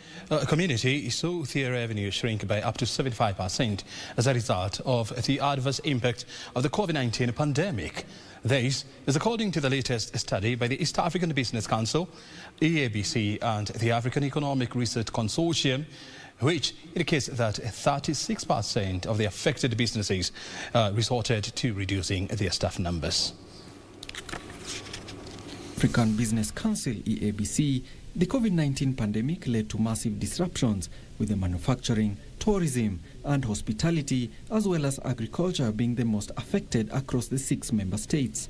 community saw their revenue shrink by up to 75% as a result of the adverse impact of the COVID-19 pandemic. This is according to the latest study by the East African Business Council, EABC, and the African Economic Research Consortium, which indicates that 36% of the affected businesses resorted to reducing their staff numbers. African Business Council, EABC, the COVID-19 pandemic led to massive disruptions with the manufacturing, tourism and hospitality as well as agriculture being the most affected across the 6 member states.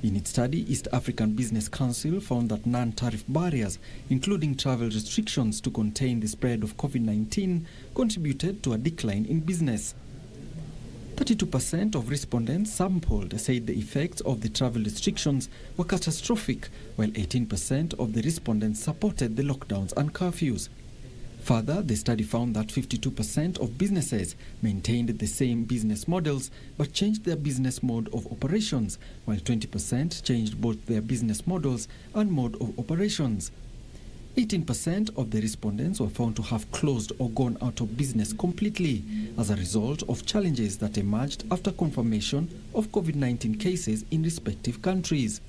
In its study, East African Business Council found that non-tariff barriers, including travel restrictions to contain the spread of COVID-19, contributed to a decline in business. 32% of respondents sampled said the effects of the travel restrictions were catastrophic, while 18% of the respondents supported the lockdowns and curfews. Further, the study found that 52% of businesses maintained the same business models but changed their business mode of operations, while 20% changed both their business models and mode of operations. 18% of the respondents were found to have closed or gone out of business completely as a result of challenges that emerged after confirmation of COVID-19 cases in respective countries.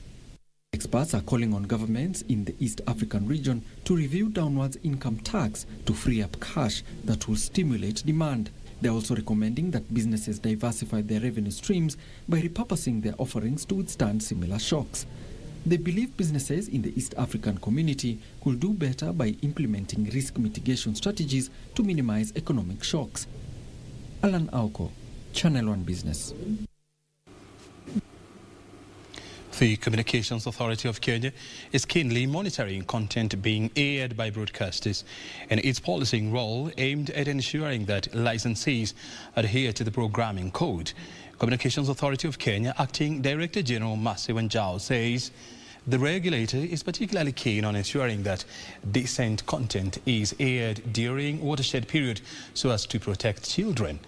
Experts are calling on governments in the East African region to review downwards income tax to free up cash that will stimulate demand. They're also recommending that businesses diversify their revenue streams by repurposing their offerings to withstand similar shocks. They believe businesses in the East African community could do better by implementing risk mitigation strategies to minimize economic shocks. Alan Auko, Channel 1 Business. The Communications Authority of Kenya is keenly monitoring content being aired by broadcasters and its policing role aimed at ensuring that licensees adhere to the programming code. Communications Authority of Kenya Acting Director General Masi Wanjao says the regulator is particularly keen on ensuring that decent content is aired during watershed period so as to protect children.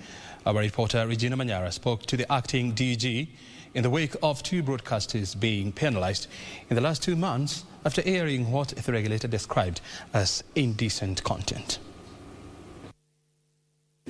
Our reporter Regina Manyara spoke to the acting DG in the wake of 2 broadcasters being penalized in the last 2 months after airing what the regulator described as indecent content.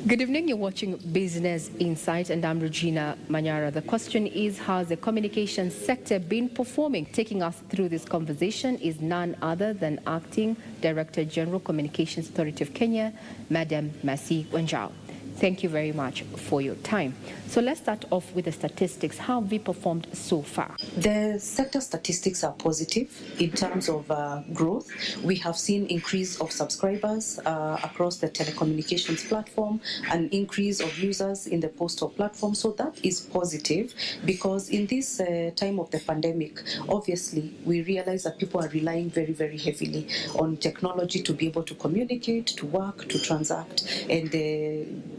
Good evening, you're watching Business Insight and I'm Regina Manyara. The question is, how's the communications sector been performing? Taking us through this conversation is none other than Acting Director General Communications Authority of Kenya, Madam Masi Wanjao. Thank you very much for your time. So let's start off with the statistics. How have we performed so far? The sector statistics are positive in terms of growth. We have seen increase of subscribers across the telecommunications platform, an increase of users in the postal platform. So that is positive because in this time of the pandemic, obviously, we realize that people are relying very, very heavily on technology to be able to communicate, to work, to transact. And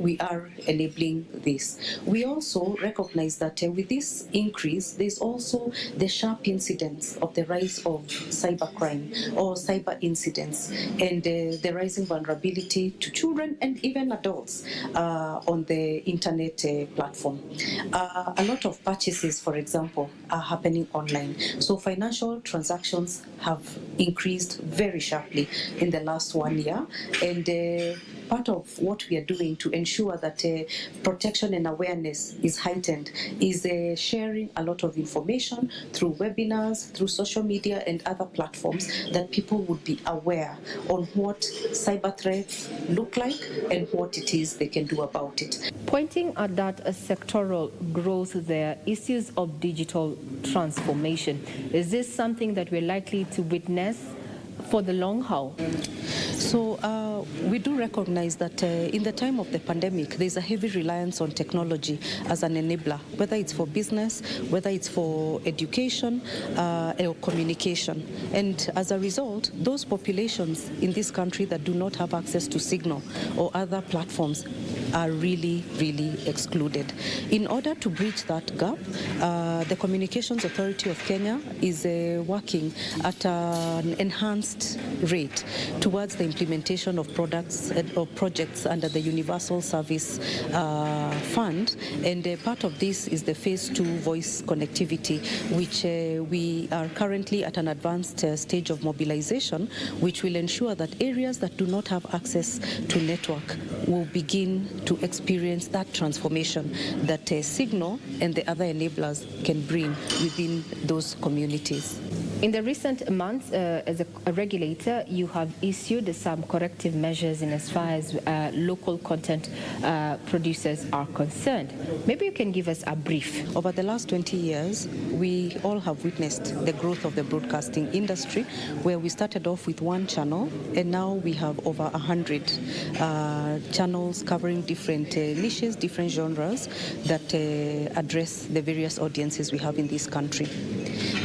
we are enabling this. We also recognize that with this increase, there's also the sharp incidence of the rise of cybercrime or cyber incidents and the rising vulnerability to children and even adults on the internet platform. A lot of purchases, for example, are happening online. So financial transactions have increased very sharply in the last 1 year. And part of what we are doing to ensure that protection and awareness is heightened is sharing a lot of information through webinars, through social media and other platforms that people would be aware on what cyber threats look like and what it is they can do about it. Pointing at that sectoral growth there, issues of digital transformation, is this something that we're likely to witness for the long haul? So we do recognize that in the time of the pandemic, there's a heavy reliance on technology as an enabler, whether it's for business, whether it's for education or communication. And as a result, those populations in this country that do not have access to Signal or other platforms are really, really excluded. In order to bridge that gap, the Communications Authority of Kenya is working at an enhanced rate towards the implementation of products or projects under the Universal Service Fund. And part of this is the Phase 2 voice connectivity, which we are currently at an advanced stage of mobilization, which will ensure that areas that do not have access to network will begin to experience that transformation that Signal and the other enablers can bring within those communities. In the recent months, as a regulator, you have issued some corrective measures in as far as local content producers are concerned. Maybe you can give us a brief. Over the last 20 years, we all have witnessed the growth of the broadcasting industry, where we started off with one channel, and now we have over 100 channels covering different niches, different genres that address the various audiences we have in this country.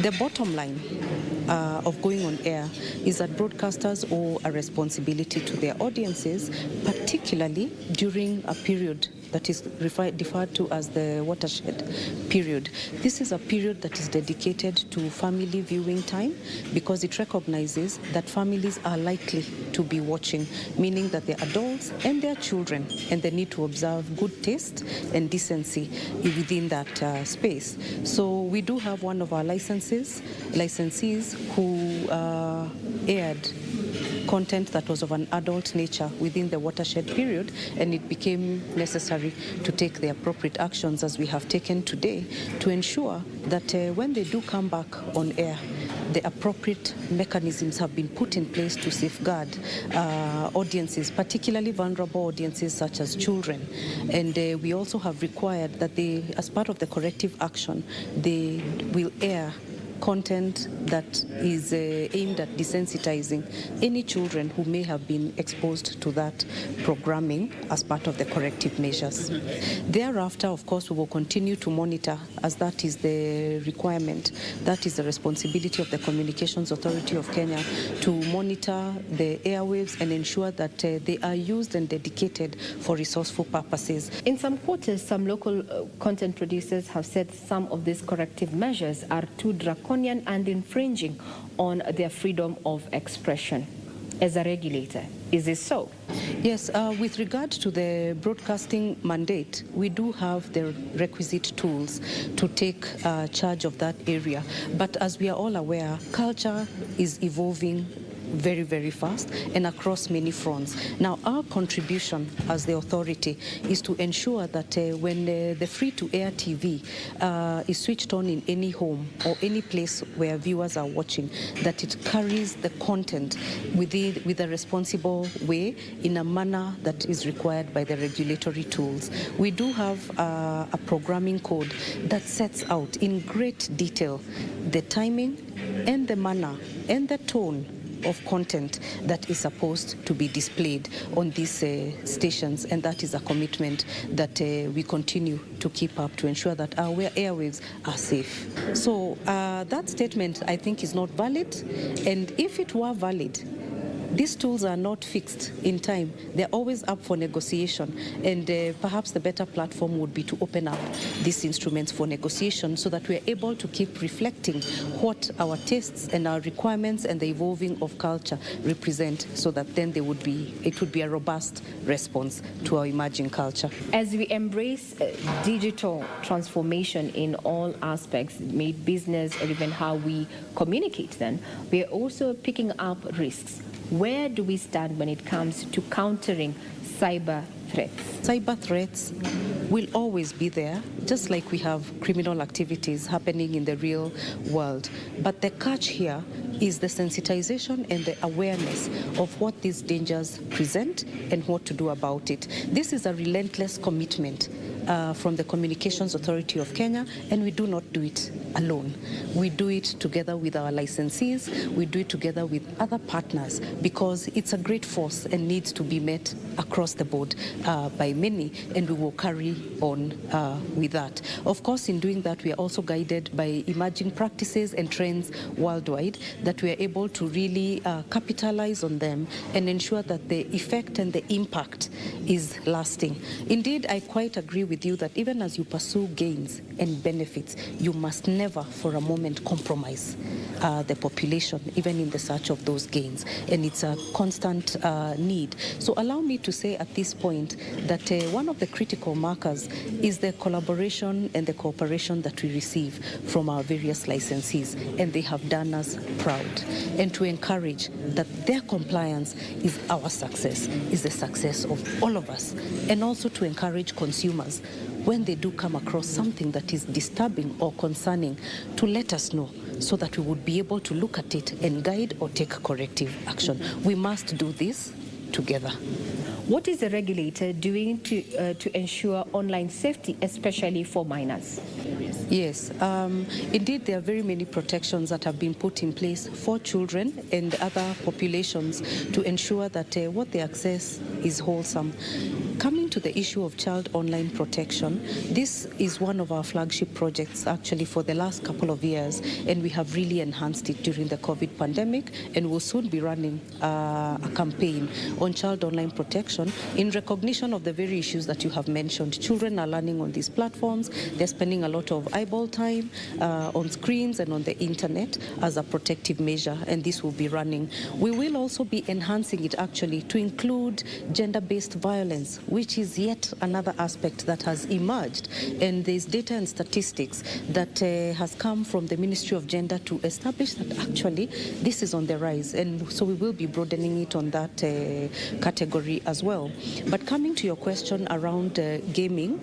The bottom line of going on air is that broadcasters owe a responsibility to their audiences, particularly during a period that is referred to as the watershed period. This is a period that is dedicated to family viewing time because it recognizes that families are likely to be watching, meaning that they're adults and their children, and they need to observe good taste and decency within that space. So we do have one of our licensees who aired content that was of an adult nature within the watershed period, and it became necessary to take the appropriate actions as we have taken today to ensure that when they do come back on air, the appropriate mechanisms have been put in place to safeguard audiences, particularly vulnerable audiences such as children. And we also have required that they, as part of the corrective action, they will air content that is aimed at desensitizing any children who may have been exposed to that programming as part of the corrective measures. Thereafter, of course, we will continue to monitor, as that is the requirement, that is the responsibility of the Communications Authority of Kenya, to monitor the airwaves and ensure that they are used and dedicated for resourceful purposes. In some quarters, some local content producers have said some of these corrective measures are too draconian and infringing on their freedom of expression. As a regulator, is this so? Yes, with regard to the broadcasting mandate, we do have the requisite tools to take charge of that area. But as we are all aware, culture is evolving very, very fast and across many fronts. Now, our contribution as the authority is to ensure that when the free-to-air TV is switched on in any home or any place where viewers are watching, that it carries the content with a responsible way in a manner that is required by the regulatory tools. We do have a programming code that sets out in great detail the timing and the manner and the tone of content that is supposed to be displayed on these stations, and that is a commitment that we continue to keep up to ensure that our airwaves are safe. So that statement, I think, is not valid, and if it were valid, These tools are not fixed in time. They're always up for negotiation. And perhaps the better platform would be to open up these instruments for negotiation so that we're able to keep reflecting what our tastes and our requirements and the evolving of culture represent, so that then it would be a robust response to our emerging culture. As we embrace digital transformation in all aspects, be it business or even how we communicate, then we are also picking up risks. Where do we stand when it comes to countering cyber threats? Cyber threats will always be there, just like we have criminal activities happening in the real world. But the catch here is the sensitization and the awareness of what these dangers present and what to do about it. This is a relentless commitment from the Communications Authority of Kenya, and we do not do it alone. We do it together with our licensees, we do it together with other partners, because it's a great force and needs to be met across the board by many, and we will carry on with that. Of course, in doing that, we are also guided by emerging practices and trends worldwide, that we are able to really capitalize on them and ensure that the effect and the impact is lasting. Indeed, I quite agree with you that even as you pursue gains and benefits, you must never for a moment compromise the population, even in the search of those gains. And it's a constant need. So allow me to say at this point that one of the critical markers is the collaboration and the cooperation that we receive from our various licensees, and they have done us proud. And to encourage that their compliance is our success, is the success of all of us, and also to encourage consumers, when they do come across something that is disturbing or concerning, to let us know, so that we would be able to look at it and guide or take corrective action. We must do this together. What is the regulator doing to ensure online safety, especially for minors? Yes, indeed, there are very many protections that have been put in place for children and other populations to ensure that what they access is wholesome. Coming to the issue of child online protection, this is one of our flagship projects actually for the last couple of years, and we have really enhanced it during the COVID pandemic, and will soon be running a campaign on child online protection in recognition of the very issues that you have mentioned. Children are learning on these platforms, they're spending a lot of eyeball time on screens and on the internet as a protective measure, and this will be running. We will also be enhancing it actually to include gender-based violence, which is yet another aspect that has emerged. And there's data and statistics that has come from the Ministry of Gender to establish that actually this is on the rise. And so we will be broadening it on that category as well. But coming to your question around gaming,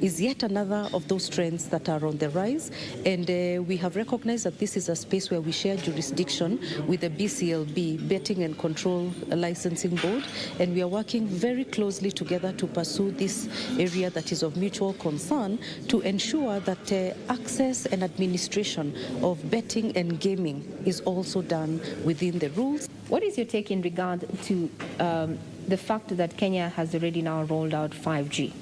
is yet another of those trends that are on the rise. And we have recognized that this is a space where we share jurisdiction with the BCLB, Betting and Control Licensing Board, and we are working very closely together to pursue this area that is of mutual concern, to ensure that access and administration of betting and gaming is also done within the rules. What is your take in regard to the fact that Kenya has already now rolled out 5G?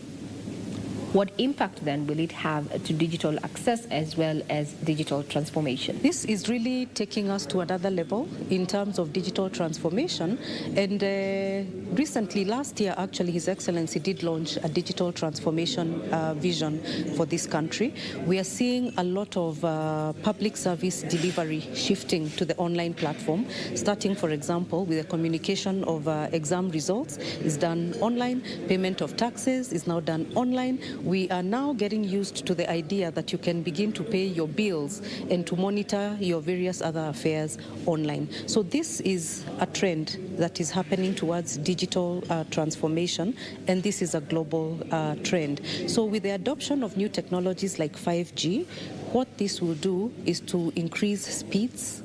What impact then will it have to digital access as well as digital transformation? This is really taking us to another level in terms of digital transformation. And recently, last year, actually, His Excellency did launch a digital transformation vision for this country. We are seeing a lot of public service delivery shifting to the online platform, starting, for example, with the communication of exam results is done online, payment of taxes is now done online. We are now getting used to the idea that you can begin to pay your bills and to monitor your various other affairs online. So this is a trend that is happening towards digital transformation, and this is a global trend. So with the adoption of new technologies like 5G, what this will do is to increase speeds,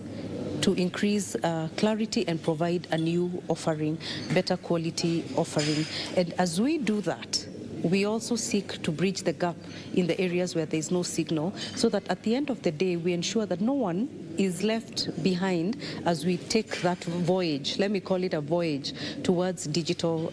to increase clarity and provide a new offering, better quality offering. And as we do that, we also seek to bridge the gap in the areas where there is no signal, so that at the end of the day, we ensure that no one is left behind as we take that voyage, let me call it a voyage, towards digital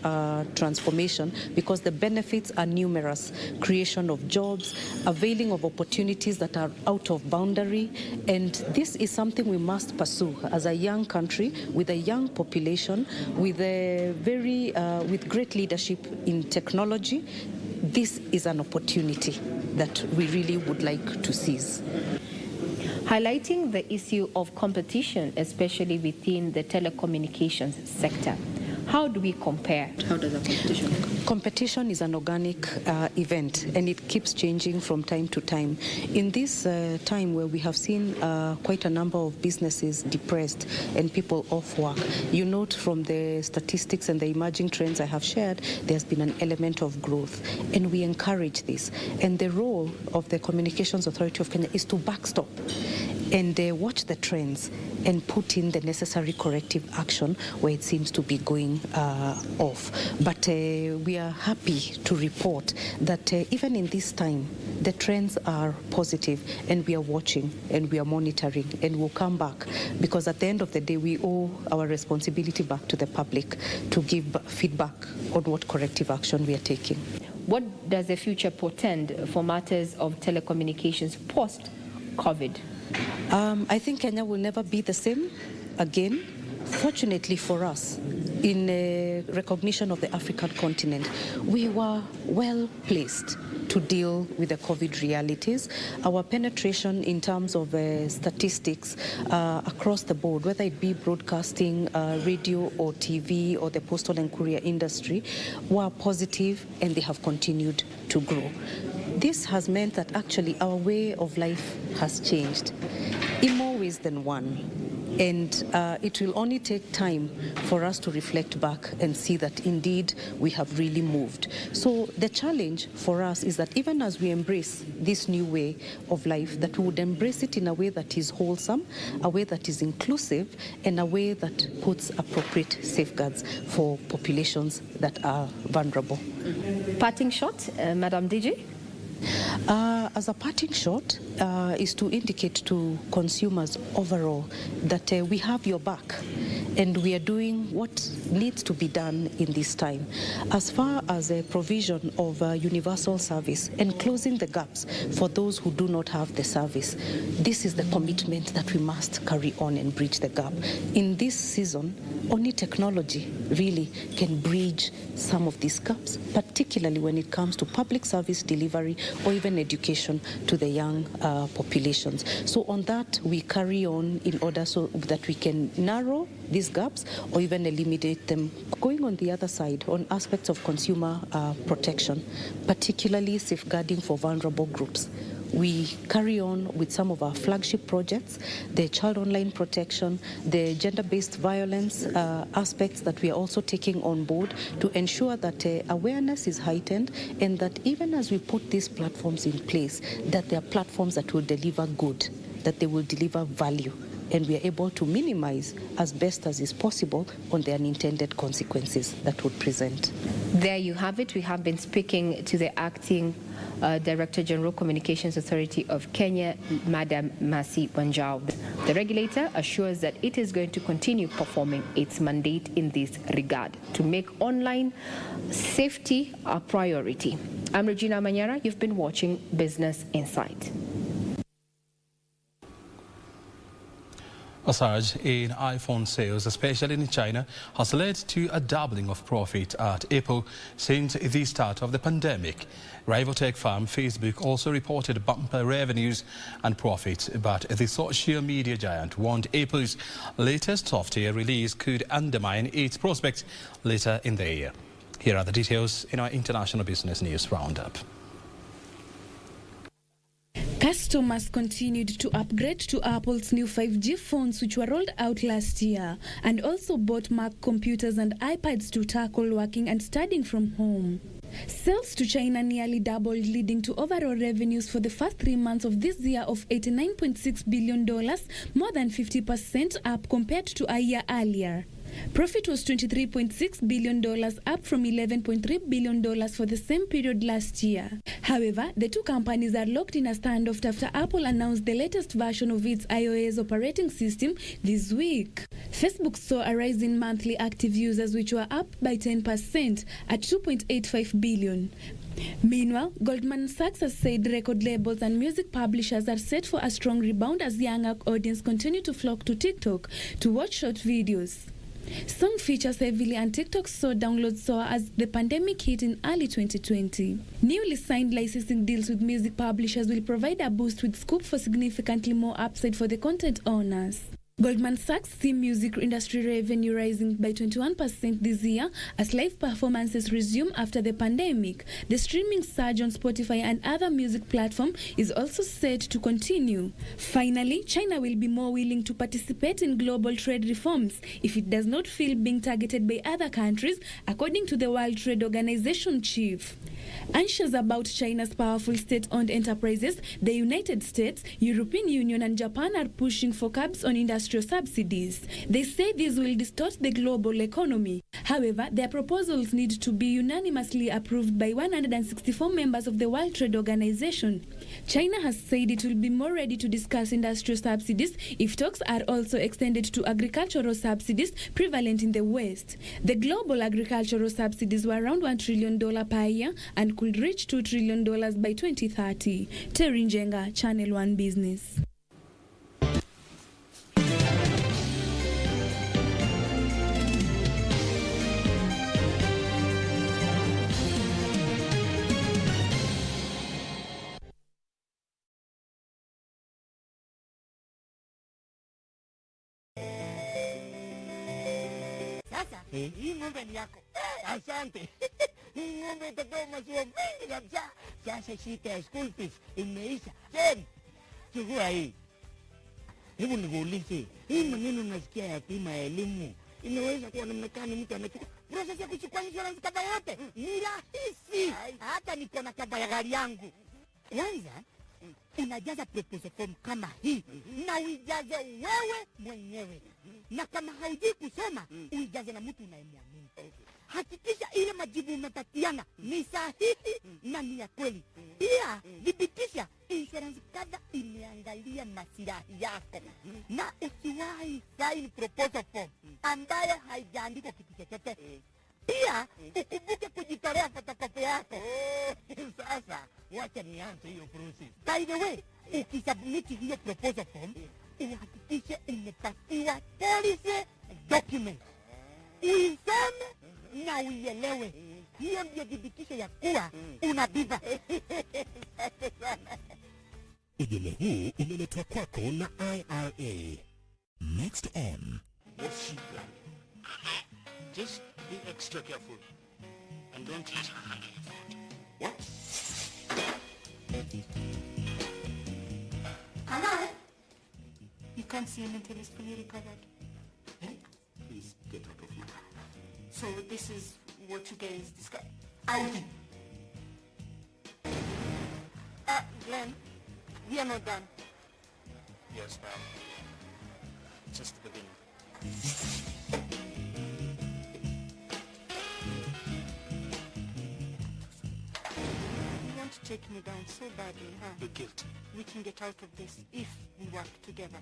transformation, because the benefits are numerous. Creation of jobs, availing of opportunities that are out of boundary, and this is something we must pursue as a young country with a young population, with with great leadership in technology. This is an opportunity that we really would like to seize. Highlighting the issue of competition, especially within the telecommunications sector, how do we compare? How does the competition look? Competition is an organic event, and it keeps changing from time to time. In this time where we have seen quite a number of businesses depressed and people off work, you note from the statistics and the emerging trends I have shared, there's been an element of growth, and we encourage this. And the role of the Communications Authority of Kenya is to backstop and watch the trends and put in the necessary corrective action where it seems to be going off. But we are happy to report that even in this time, the trends are positive, and we are watching and we are monitoring, and we'll come back, because at the end of the day, we owe our responsibility back to the public to give feedback on what corrective action we are taking. What does the future portend for matters of telecommunications post-COVID? I think Kenya will never be the same again. Fortunately for us, in recognition of the African continent, we were well placed to deal with the COVID realities. Our penetration in terms of statistics across the board, whether it be broadcasting, radio or TV, or the postal and courier industry, were positive, and they have continued to grow. This has meant that actually our way of life has changed in more ways than one. And it will only take time for us to reflect back and see that indeed we have really moved. So the challenge for us is that even as we embrace this new way of life, that we would embrace it in a way that is wholesome, a way that is inclusive, and a way that puts appropriate safeguards for populations that are vulnerable. Parting shot, Madam DG? As a parting shot is to indicate to consumers overall that we have your back, and we are doing what needs to be done in this time. As far as a provision of universal service and closing the gaps for those who do not have the service, this is the commitment that we must carry on and bridge the gap. In this season, only technology really can bridge some of these gaps, particularly when it comes to public service delivery or even education to the young populations. So on that, we carry on in order so that we can narrow these gaps or even eliminate them. Going on the other side, on aspects of consumer protection, particularly safeguarding for vulnerable groups, we carry on with some of our flagship projects, the child online protection, the gender-based violence aspects that we are also taking on board to ensure that awareness is heightened, and that even as we put these platforms in place, that they are platforms that will deliver good, that they will deliver value, and we are able to minimize as best as is possible on the unintended consequences that would present. There you have it. We have been speaking to the acting Director General Communications Authority of Kenya, Madam Mercy Wanjau. The regulator assures that it is going to continue performing its mandate in this regard to make online safety a priority. I'm Regina Manyara. You've been watching Business Insight. A surge in iPhone sales, especially in China, has led to a doubling of profit at Apple since the start of the pandemic. Rival tech firm Facebook also reported bumper revenues and profits, but the social media giant warned Apple's latest software release could undermine its prospects later in the year. Here are the details in our international business news roundup. Customers continued to upgrade to Apple's new 5G phones, which were rolled out last year, and also bought Mac computers and iPads to tackle working and studying from home. Sales to China nearly doubled, leading to overall revenues for the first 3 months of this year of $89.6 billion, more than 50% up compared to a year earlier. Profit was $23.6 billion, up from $11.3 billion for the same period last year. However, the two companies are locked in a standoff after Apple announced the latest version of its iOS operating system this week. Facebook saw a rise in monthly active users, which were up by 10% at 2.85 billion. Meanwhile, Goldman Sachs has said record labels and music publishers are set for a strong rebound as younger audience continue to flock to TikTok to watch short videos. Song features heavily and TikTok saw downloads soar as the pandemic hit in early 2020. Newly signed licensing deals with music publishers will provide a boost with scope for significantly more upside for the content owners. Goldman Sachs see music industry revenue rising by 21% this year as live performances resume after the pandemic. The streaming surge on Spotify and other music platforms is also set to continue. Finally, China will be more willing to participate in global trade reforms if it does not feel being targeted by other countries, according to the World Trade Organization chief. Anxious about China's powerful state-owned enterprises, the United States, European Union and Japan are pushing for curbs on industrial subsidies. They say this will distort the global economy. However, their proposals need to be unanimously approved by 164 members of the World Trade Organization. China has said it will be more ready to discuss industrial subsidies if talks are also extended to agricultural subsidies prevalent in the West. The global agricultural subsidies were around $1 trillion per year and could reach $2 trillion by 2030. Terry Njenga, Channel 1 Business. Sasa, hii ng'ombe ni yako. Asante. Hii ng'ombe itatoa maziwa mengi kabisa. Sasa shida ya school fees imeisha. Jen, chukua hii. Hebu nikuulize, hii maneno nasikia ya bima ya elimu inaweza kuwa namna gani mtu anachukua process ya kuchukua insurance cover yote? Ni rahisi. Hata niko na cover ya gari yangu. Kwanza unajaza proposal form kama hii na uijaze wewe mwenyewe, na kama haujui kusoma uijaze na mtu unayemwamini. Hakikisha ile majibu umepatiana ni sahihi na ni ya kweli. Pia thibitisha insurance cover imeangalia maslahi yako, na usiwahi sign proposal form ambayo haijaandikwa kitu chochote. Pia ukumbuke kujitolea fotokopi yako. Sasa wacha nianze hiyo process. By the way, ukisubmit hiyo proposal form, uhakikishe umepatiwa policy document. Uisome na uielewe. Hiyo ndio dhibitisho ya kuwa unabiba. Ujumbe huu umeletwa kwako na IRA. Next on. Just be extra careful and don't eat. What? Hello? You can't see him until he's fully recovered. Hey, please get out of here. So this is what you guys discussed. Glenn, we are not done. Yes, ma'am. Just the beginning. You want to take me down so badly, huh? You're guilty. We can get out of this if we work together.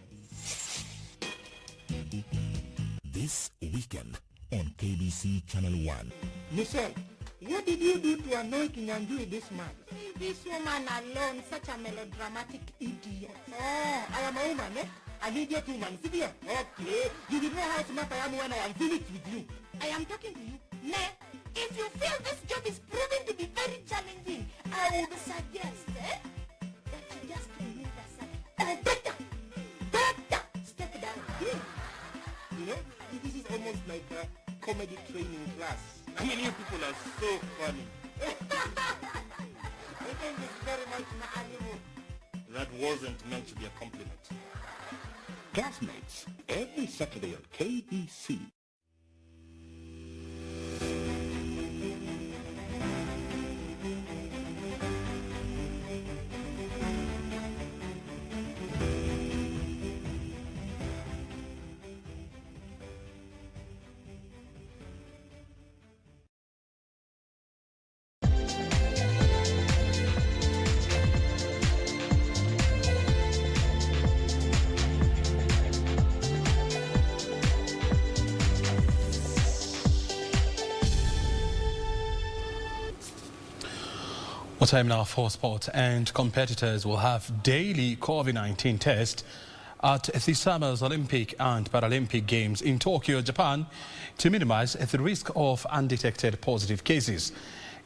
This weekend on KBC Channel 1. Michelle, what did you do to annoy Kinyanjui this month? This woman alone, such a melodramatic idiot. Oh, I am a woman, eh? An idiot woman, see here? Okay. You did not have to make I am when I am finished with you. I am talking to you. Ne, if you feel this job is proving to be very challenging, I would suggest, that you just remove aside. Better, step down. You know, this is almost like a comedy training class. I mean, you people are so funny. I think it's very much naive. That wasn't meant to be a compliment. Classmates, every Saturday on KBC. Well, time now for sport, and competitors will have daily COVID-19 tests at the Summer's Olympic and Paralympic Games in Tokyo, Japan, to minimize the risk of undetected positive cases.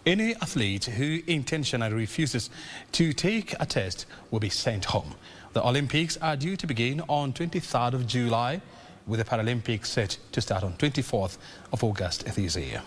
Any athlete who intentionally refuses to take a test will be sent home. The Olympics are due to begin on 23rd of July, with the Paralympics set to start on 24th of August this year.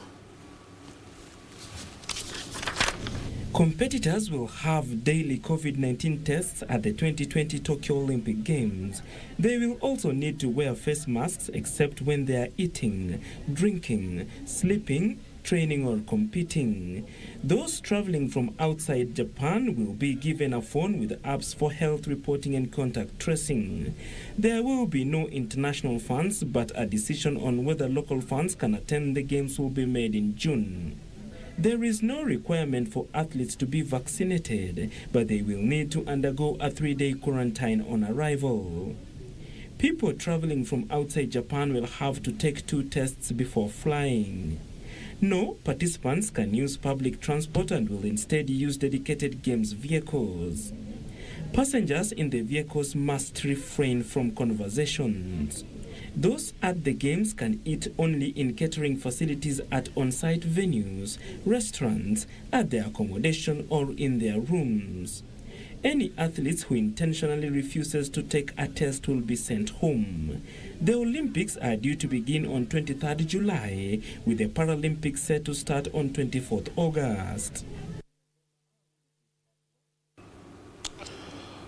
Competitors will have daily COVID-19 tests at the 2020 Tokyo Olympic Games. They will also need to wear face masks except when they are eating, drinking, sleeping, training or competing. Those traveling from outside Japan will be given a phone with apps for health reporting and contact tracing. There will be no international fans, but a decision on whether local fans can attend the games will be made in June. There is no requirement for athletes to be vaccinated, but they will need to undergo a 3-day quarantine on arrival. People traveling from outside Japan will have to take 2 tests before flying. No participants can use public transport and will instead use dedicated games vehicles. Passengers in the vehicles must refrain from conversations. Those at the games can eat only in catering facilities at on-site venues, restaurants, at their accommodation or in their rooms. Any athletes who intentionally refuses to take a test will be sent home. The Olympics are due to begin on 23rd July, with the Paralympics set to start on 24th August.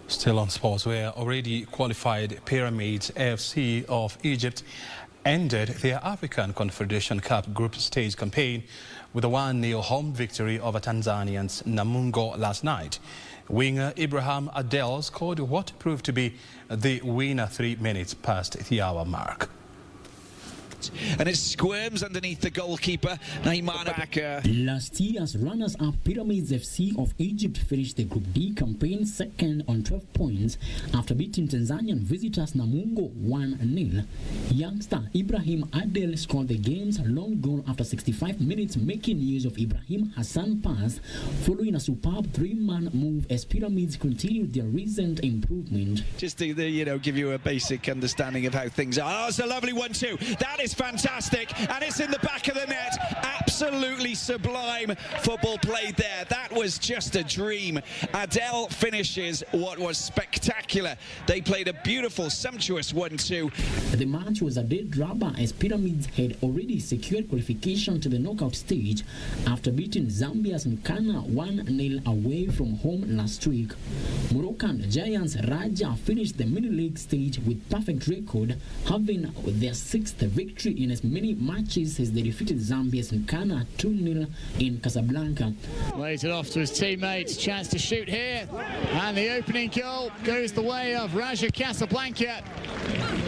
Still on sports, where already qualified Pyramids AFC of Egypt ended their African Confederation Cup group stage campaign with a 1-0 home victory over Tanzanians Namungo last night. Winger Ibrahim Adel scored what proved to be the winner 3 minutes past the hour mark. And it squirms underneath the goalkeeper. Last year's runners-up Pyramids FC of Egypt finished the Group D campaign second on 12 points after beating Tanzanian visitors Namungo 1-0. Youngster Ibrahim Adel scored the game's long goal after 65 minutes, making use of Ibrahim Hassan pass, following a superb 3-man move as Pyramids continued their recent improvement. Just to give you a basic understanding of how things are. Oh, it's a lovely 1-2. That is fantastic, and it's in the back of the net. Absolutely sublime football played there. That was just a dream. Adel finishes what was spectacular. They played a beautiful, sumptuous 1-2. The match was a dead rubber as Pyramids had already secured qualification to the knockout stage after beating Zambia's Nkana 1-0 away from home last week. Moroccan giants Raja finished the mini-league stage with perfect record, having their 6th victory in as many matches as they defeated Zambia's Nkana 2-0 in Casablanca. Lays it off to his teammates, chance to shoot here, and the opening goal goes the way of Raja Casablanca.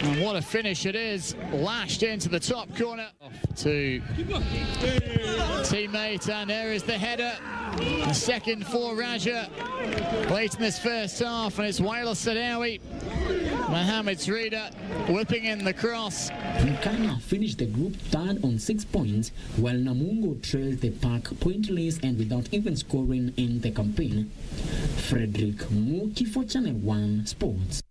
And what a finish it is, lashed into the top corner to teammate, and there is the header. The second for Raja late in this first half, and it's Waila Sadawi. Mohamed Rida whipping in the cross. Nkana finished the group third on 6 points, while Namungo trailed the pack pointless and without even scoring in the campaign. Frederick Muki for Channel 1 Sports.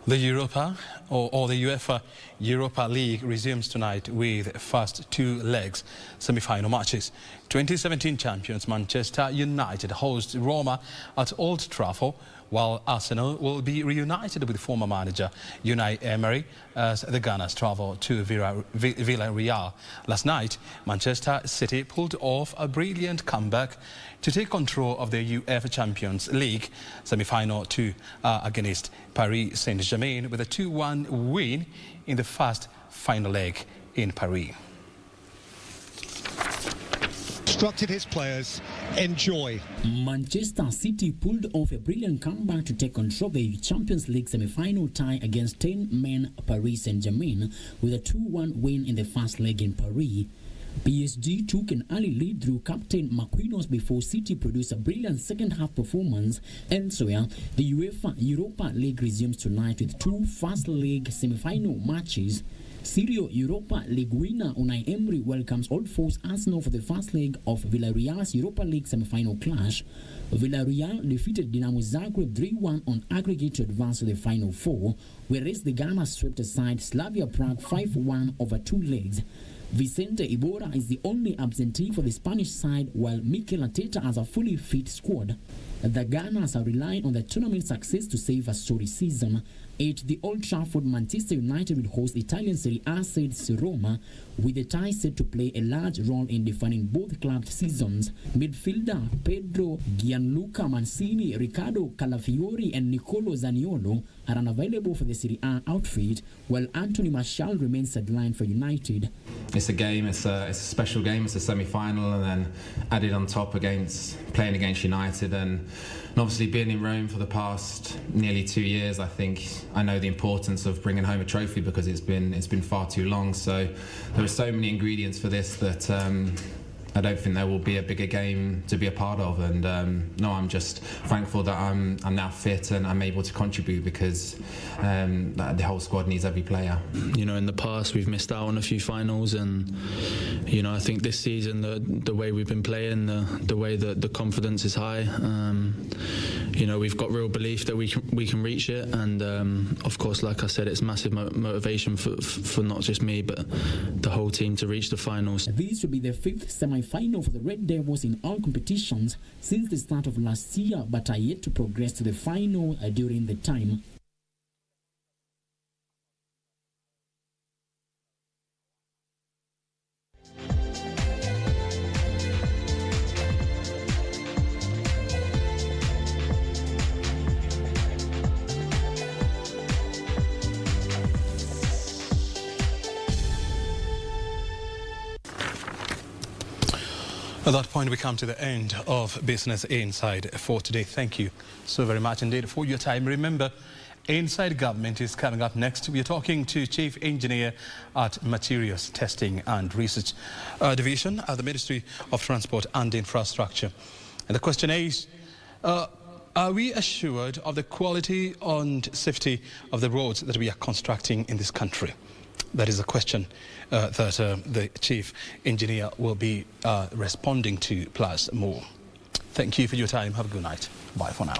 The the UEFA Europa League resumes tonight with first 2 legs semi-final matches. 2017 champions Manchester United host Roma at Old Trafford, while Arsenal will be reunited with former manager Unai Emery as the Gunners travel to Villarreal. Last night, Manchester City pulled off a brilliant comeback to take control of the UEFA Champions League semi-final 2 against Paris Saint-Germain with a 2-1 win in the first final leg in Paris. Instructed his players, enjoy. Manchester City pulled off a brilliant comeback to take control of the Champions League semi-final tie against 10-man Paris Saint-Germain with a 2-1 win in the first leg in Paris. PSG took an early lead through captain Marquinhos before City produced a brilliant second-half performance. Elsewhere, the UEFA Europa League resumes tonight with 2 first-leg semi-final matches. Serie Europa League winner Unai Emery welcomes Old Foes Arsenal for the first leg of Villarreal's Europa League semi-final clash. Villarreal defeated Dinamo Zagreb 3-1 on aggregate to advance to the final four, whereas the Gunners swept aside Slavia Prague 5-1 over 2 legs. Vicente Iborra is the only absentee for the Spanish side, while Mikel Arteta has a fully fit squad. The Gunners are relying on the tournament success to save a sorry season. At the Old Trafford, Manchester United will host Italian Serie A side Roma, with the tie set to play a large role in defining both clubs' seasons. Midfielder Pedro Gianluca Mancini, Riccardo Calafiori and Nicolo Zaniolo are unavailable for the Serie A outfit, while Anthony Martial remains sidelined for United. It's a game, it's a special game, it's a semi-final, and then added on top playing against United, and obviously being in Rome for the past nearly 2 years, I think I know the importance of bringing home a trophy because it's been far too long. So there are so many ingredients for this that I don't think there will be a bigger game to be a part of, and no, I'm just thankful that I'm now fit and I'm able to contribute because the whole squad needs every player. You know, in the past we've missed out on a few finals, and you know, I think this season the way we've been playing, the way that the confidence is high, you know, we've got real belief that we can reach it, and of course, like I said, it's massive motivation for not just me but the whole team to reach the finals. This will be the 5th semi-final for the Red Devils in all competitions since the start of last year, but are yet to progress to the final during the time. At that point, we come to the end of Business Inside for today. Thank you so very much indeed for your time. Remember, Inside Government is coming up next. We are talking to Chief Engineer at Materials Testing and Research Division at the Ministry of Transport and Infrastructure. And the question is, are we assured of the quality and safety of the roads that we are constructing in this country? That is a question that the Chief Engineer will be responding to, plus more. Thank you for your time. Have a good night. Bye for now.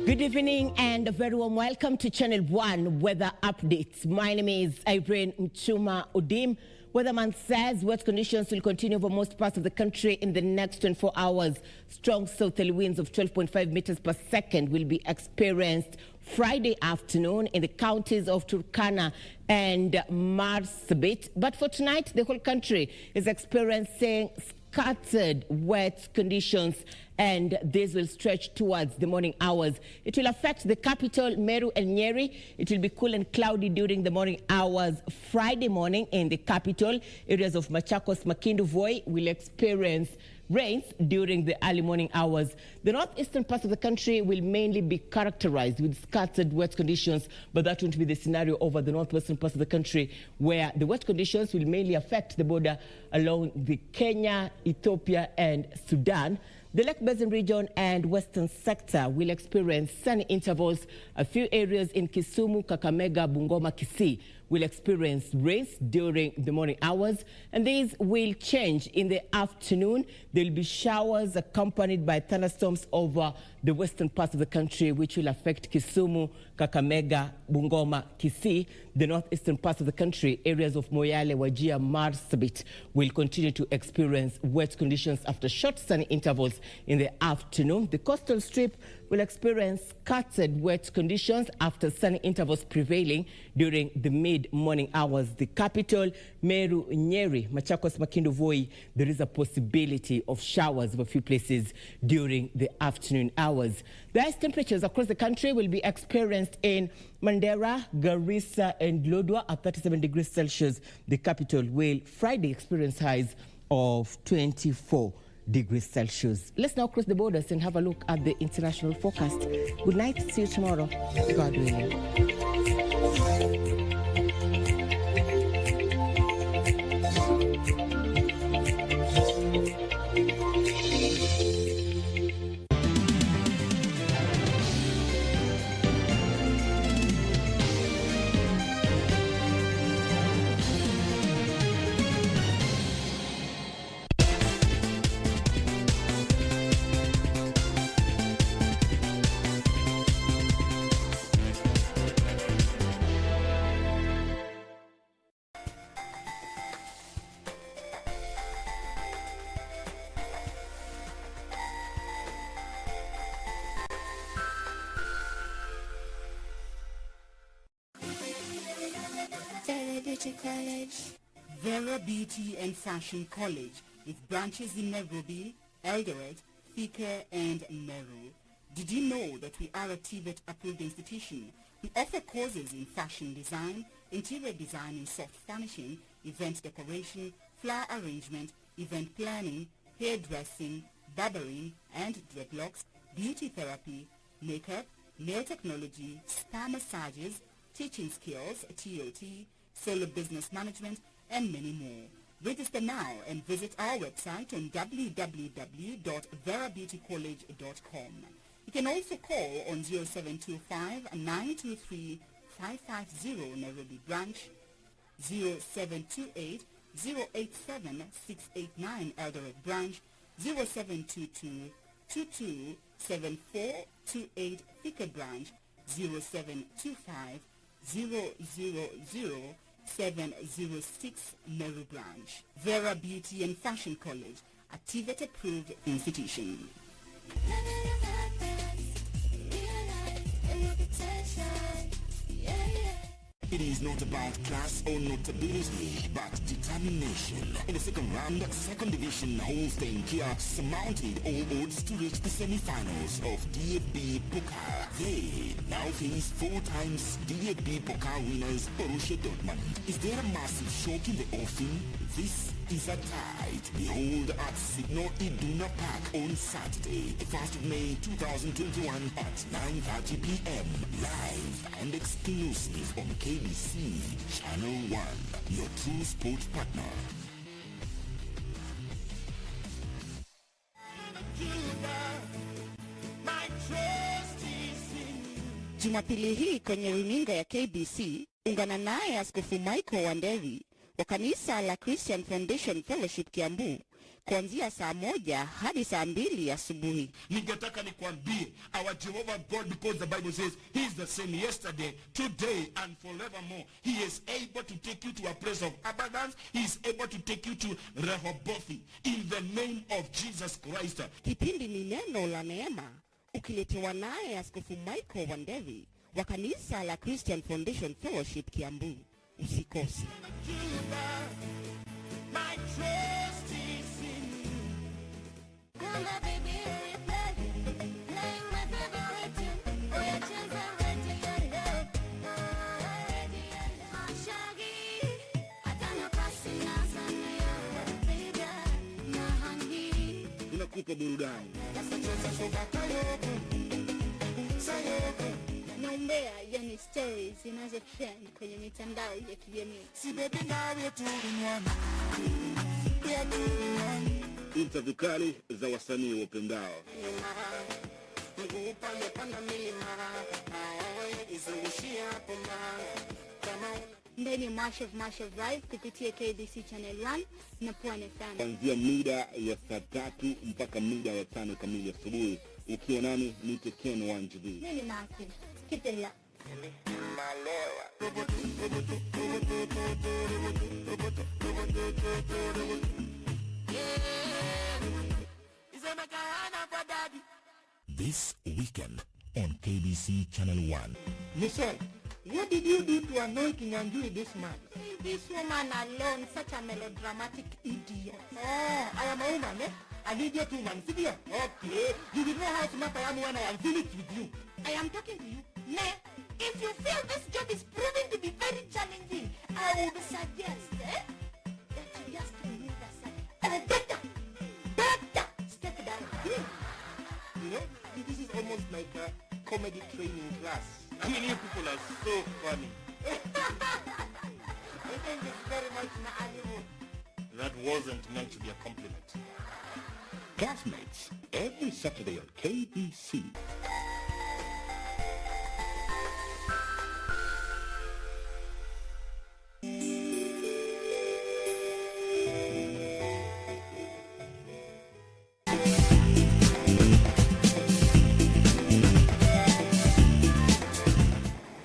Good evening and a very warm welcome to Channel 1 Weather Updates. My name is Irene Mchuma Odim. Weatherman says wet conditions will continue over most parts of the country in the next 24 hours. Strong southerly winds of 12.5 meters per second will be experienced Friday afternoon in the counties of Turkana and Marsabit. But for tonight, the whole country is experiencing scattered wet conditions, and this will stretch towards the morning hours. It will affect the capital, Meru and Nyeri. It will be cool and cloudy during the morning hours. Friday morning in the capital, areas of Machakos, Makindu, Voi will experience rains during the early morning hours. The northeastern parts of the country will mainly be characterized with scattered wet conditions, but that won't be the scenario over the northwestern parts of the country, where the wet conditions will mainly affect the border along the Kenya, Ethiopia, and Sudan. The Lake Basin region and western sector will experience sunny intervals. A few areas in Kisumu, Kakamega, Bungoma, Kisii will experience rains during the morning hours, and these will change in the afternoon. There will be showers accompanied by thunderstorms over the western parts of the country, which will affect Kisumu, Kakamega, Bungoma, Kisii. The northeastern parts of the country, areas of Moyale, Wajir, Marsabit, will continue to experience wet conditions after short sunny intervals in the afternoon. The coastal strip will experience scattered wet conditions after sunny intervals prevailing during the mid-morning hours. The capital, Meru, Nyeri, Machakos, Makindu, Voi, there is a possibility of showers of a few places during the afternoon hours. The highest temperatures across the country will be experienced in Mandera, Garissa, and Lodwar at 37 degrees Celsius. The capital will Friday experience highs of 24 degrees Celsius. Let's now cross the borders and have a look at the international forecast. Good night. See you tomorrow. God willing. Vera Beauty College. Vera Beauty and Fashion College, with branches in Nairobi, Eldoret, Thika, and Meru. Did you know that we are a TVET-approved institution? We offer courses in fashion design, interior design and soft furnishing, event decoration, flower arrangement, event planning, hairdressing, barbering and dreadlocks, beauty therapy, makeup, nail technology, spa massages, teaching skills, TOT, solo business management, and many more. Register now and visit our website on www.verabeautycollege.com. You can also call on 0725-923-550 Nairobi branch, 0728-087-689 Eldoret branch, 0722-227428 Thika branch, 0725-000-706 Meru branch. Vera Beauty and Fashion College, a TVET-approved institution. It is not about class or notability, but determination. In the second round, second division Holstein Kia surmounted all odds to reach the semi-finals of DFB Pokal. They now face 4 times DFB Pokal winners Borussia Dortmund. Is there a massive shock in the offing? This is a tight. Behold at Signal Iduna Park on Saturday, the 1st of May 2021 at 9:30 p.m. Live and exclusive on KBC Channel 1, your true sports partner. Jumapili hii kwenye runinga ya KBC, ungana naye Askofu Michael Wanderi wa kanisa la Christian Foundation Fellowship Kiambu kuanzia saa 1 hadi saa 2 asubuhi. Ningetaka nikwambie, our Jehovah God, because the Bible says he is the same yesterday, today and forevermore. He is able to take you to a place of abundance. He is able to take you to Rehoboth in the name of Jesus Christ. Kipindi ni neno la neema, ukiletewa naye Askofu Michael Wanderi wa kanisa la Christian Foundation Fellowship Kiambu. Usikose. My trust is in you. Gonna baby replay, playing my favorite tune. Oh, your chance are ready and love. Ready and love. Shaggy, I don't know passing us on your baby, my honey. Unakupa burudani. That's the truth of sugar kayoko. Sayoko. Naombea yani stories zinazo trend kwenye mitandao ya kijamii. Si baby nawe tu dunyani. Interview kali za wasanii wapendao. Mguu pale panda milima. Izungushia hapo kama ndani March of Live kupitia KBC Channel 1 na Pwani FM. Kuanzia muda ya saa 3 mpaka muda ya 5 kamili asubuhi. Ukiwa nami nite Ken 1GB. Mimi Martin. Keep it locked. This weekend on KBC Channel 1. Michelle, what did you do to annoy Kinyanjui this month? This woman alone, such a melodramatic idiot. Oh, I am a woman, eh? An idiot woman, see here. Okay, you will know how smart I am when I am finished with you. I am talking to you. Ne, if you feel this job is proving to be very challenging, I would suggest that you just remove aside. Better step down. You know, this is almost like a comedy training class. I mean, you people are so funny. I think it's very much naive. That wasn't meant to be a compliment. Classmates, every Saturday on KBC.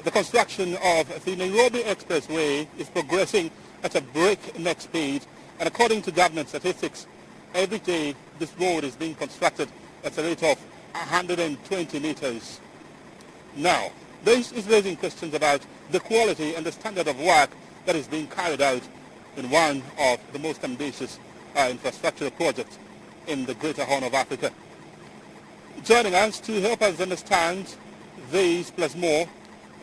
The construction of the Nairobi Expressway is progressing at a breakneck speed, and according to government statistics, every day this road is being constructed at a rate of 120 meters. Now, this is raising questions about the quality and the standard of work that is being carried out in one of the most ambitious infrastructural projects in the Greater Horn of Africa. Joining us to help us understand these plus more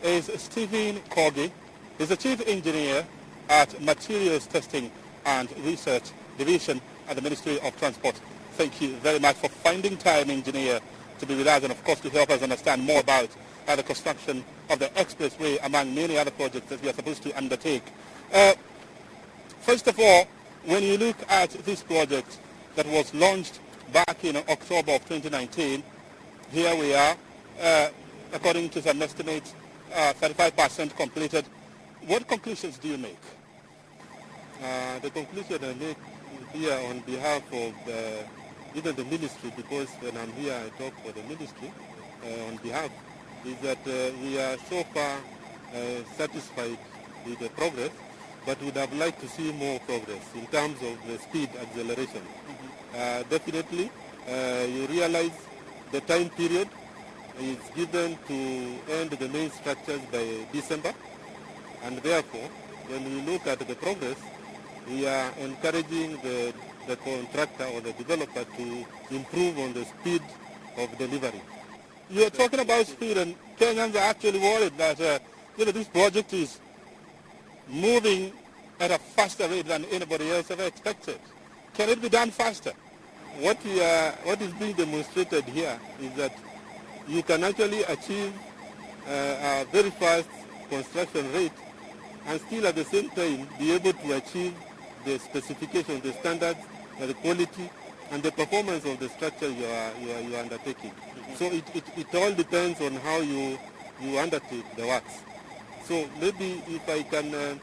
is Stephen Kogi. He's the Chief Engineer at Materials Testing and Research Division at the Ministry of Transport. Thank you very much for finding time, Engineer, to be with us and, of course, to help us understand more about the construction of the expressway, among many other projects that we are supposed to undertake. First of all, when you look at this project that was launched back in October of 2019, here we are, according to some estimates, 35% completed. What conclusions do you make? The conclusion I make here on behalf of even the ministry, because when I'm here I talk for the ministry on behalf, is that we are so far satisfied with the progress, but would have liked to see more progress in terms of the speed acceleration. Definitely, you realize the time period is given to end the main structures by December, and therefore, when we look at the progress, we are encouraging the contractor or the developer to improve on the speed of delivery. You're talking about speed, and Kenyans are actually worried that this project is moving at a faster rate than anybody else ever expected. Can it be done faster? What is being demonstrated here is that you can actually achieve a very fast construction rate and still at the same time be able to achieve the specification, the standards, the quality, and the performance of the structure you are undertaking. So it all depends on how you undertake the works. So maybe if I can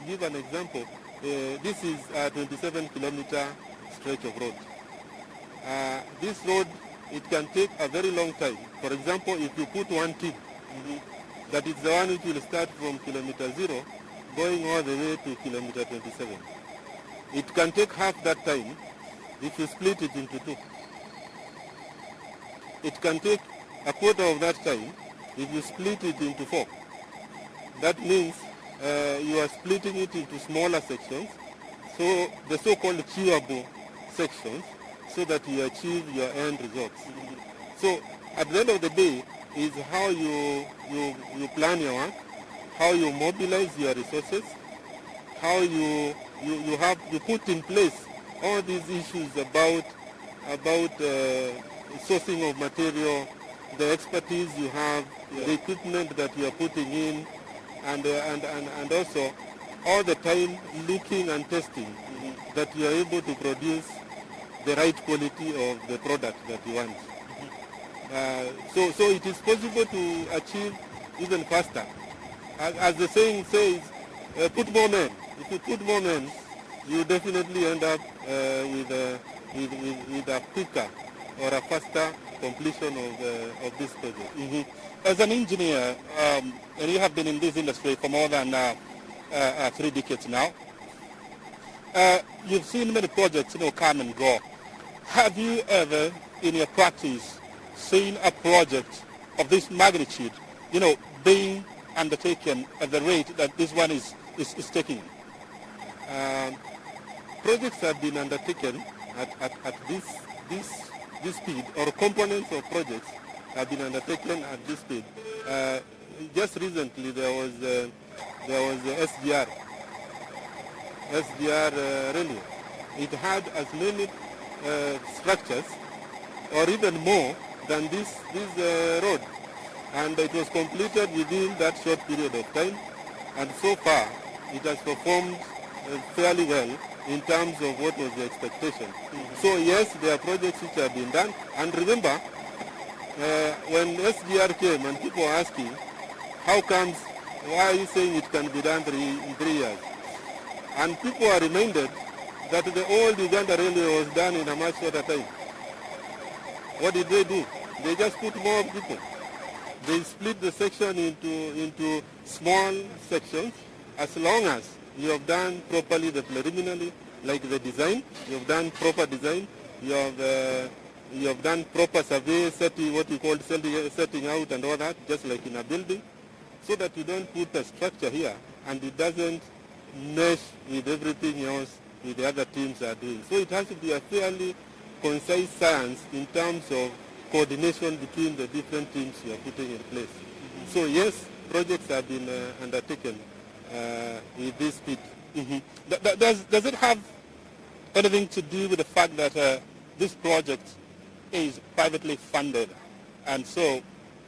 give an example, this is a 27-kilometer stretch of road. This road, it can take a very long time. For example, if you put one tip, that is the one which will start from kilometer 0, going all the way to kilometer 27. It can take half that time if you split it into two. It can take a quarter of that time if you split it into 4. That means you are splitting it into smaller sections, so the so-called chewable sections, so that you achieve your end results. So at the end of the day is how you plan your work, how you mobilize your resources, how you put in place all these issues about sourcing of material, the expertise you have, the equipment that you are putting in, and also all the time looking and testing that you are able to produce the right quality of the product that you want. So it is possible to achieve even faster. As the saying says, put more men. If you put more men, you definitely end up with a quicker or a faster completion of this project. As an engineer, and you have been in this industry for more than 3 decades now, you've seen many projects come and go. Have you ever, in your practice, seen a project of this magnitude, being undertaken at the rate that this one is taking? Projects have been undertaken at this speed, or components of projects have been undertaken at this speed. Just recently there was the SGR railway. It had as many structures, or even more, than this road, and it was completed within that short period of time, and so far it has performed fairly well in terms of what was the expectation. So yes, there are projects which have been done, and remember, when SGR came and people were asking, how comes, why are you saying it can be done in 3 years? And people are reminded that the old Uganda Railway was done in a much shorter time. What did they do? They just put more people. They split the section into small sections. As long as you have done properly the preliminary, like the design, you have done proper design, you have done proper survey, setting what you call setting out and all that, just like in a building, so that you don't put a structure here and it doesn't mesh with everything else with the other teams are doing. So it has to be a fairly concise science in terms of coordination between the different teams you are putting in place. So yes, projects have been undertaken with this speed. Does it have anything to do with the fact that this project is privately funded, and so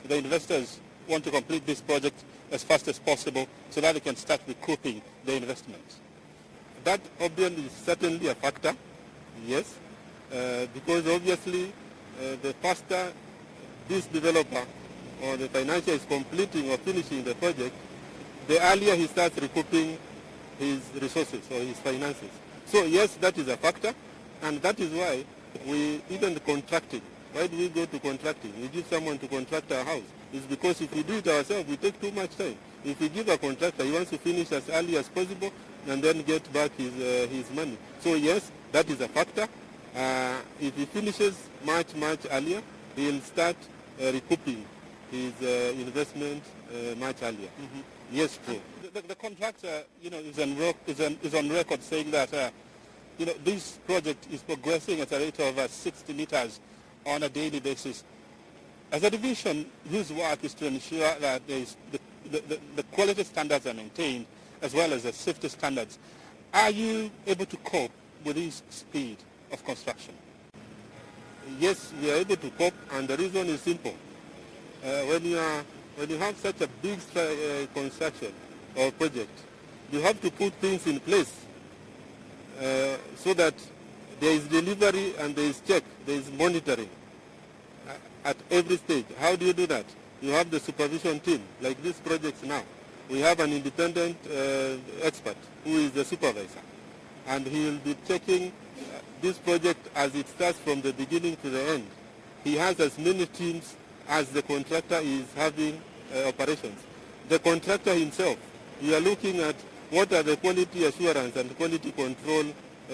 the investors want to complete this project as fast as possible so that they can start recouping the investment? That obviously is certainly a factor, yes, because obviously the faster this developer or the financier is completing or finishing the project, the earlier he starts recouping his resources or his finances. So yes, that is a factor, and that is why we, even the contracting, why do we go to contracting? We give someone to contract our house. It's because if we do it ourselves, we take too much time. If we give a contractor, he wants to finish as early as possible and then get back his money. So yes, that is a factor. If he finishes much earlier, he'll start recouping his investment much earlier. Yes, true. The contractor, is on record saying that this project is progressing at a rate of 60 meters on a daily basis. As a division, whose work is to ensure that the quality standards are maintained as well as the safety standards, are you able to cope with this speed of construction? Yes, we are able to cope, and the reason is simple. When you have such a big construction or project, you have to put things in place so that there is delivery and there is check, there is monitoring at every stage. How do you do that? You have the supervision team, like these projects now. We have an independent expert who is the supervisor, and he will be checking this project as it starts from the beginning to the end. He has as many teams as the contractor is having operations. The contractor himself, we are looking at what are the quality assurance and quality control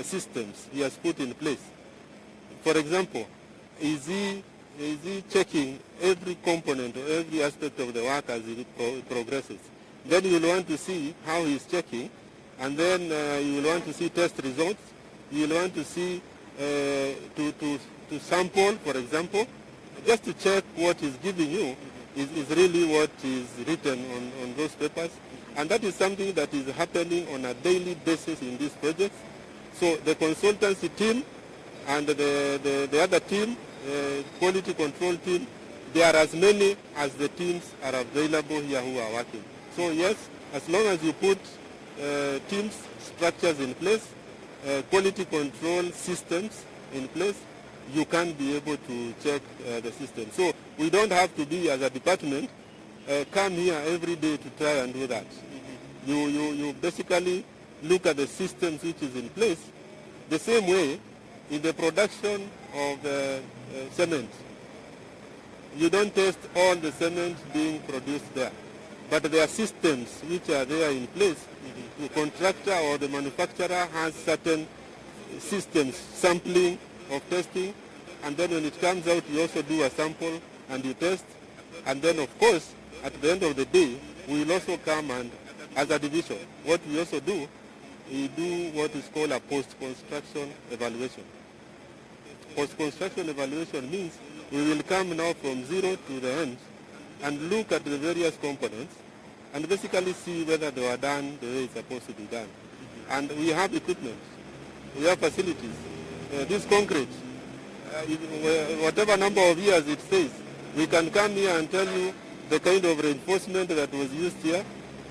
systems he has put in place. For example, is he checking every component or every aspect of the work as it progresses? Then you will want to see how he is checking, and then you will want to see test results. You will want to see to sample, for example, just to check what is giving you is really what is written on those papers. And that is something that is happening on a daily basis in these projects. So the consultancy team and the other team, quality control team, there are as many as the teams are available here who are working. So yes, as long as you put teams, structures in place, quality control systems in place, you can be able to check the system. So we don't have to be, as a department, come here every day to try and do that. You basically look at the systems which is in place. The same way, in the production of cement, you don't test all the cement being produced there. But there are systems which are there in place. The contractor or the manufacturer has certain systems, sampling of testing, and then when it comes out, you also do a sample and you test. And then, of course, at the end of the day, we will also come and, as a division, what we also do, we do what is called a post-construction evaluation. Post-construction evaluation means we will come now from zero to the end and look at the various components and basically see whether they were done the way it's supposed to be done. And we have equipment, we have facilities. This concrete, whatever number of years it says, we can come here and tell you the kind of reinforcement that was used here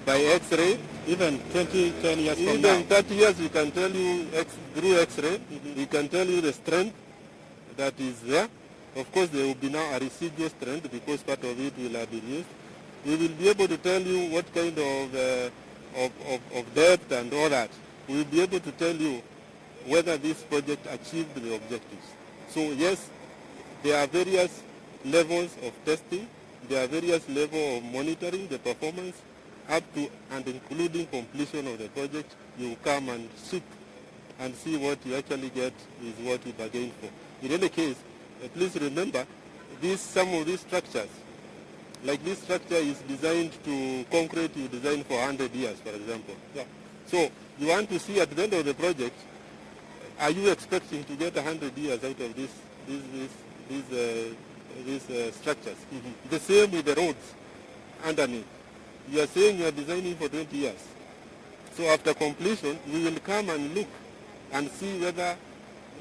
by X-ray. Even 10 years from now. Even 30 years we can tell you through X-ray. We can tell you the strength that is there. Of course, there will be now a residual strength because part of it will have been used. We will be able to tell you what kind of depth and all that. We will be able to tell you whether this project achieved the objectives. So yes, there are various levels of testing. There are various levels of monitoring the performance up to and including completion of the project. You come and sit and see what you actually get is what you bargain for. In any case, please remember, some of these structures, like this structure is designed to concrete, you design for 100 years, for example. Yeah. So you want to see at the end of the project, are you expecting to get 100 years out of these structures? The same with the roads underneath. You are saying you are designing for 20 years. So after completion, we will come and look and see whether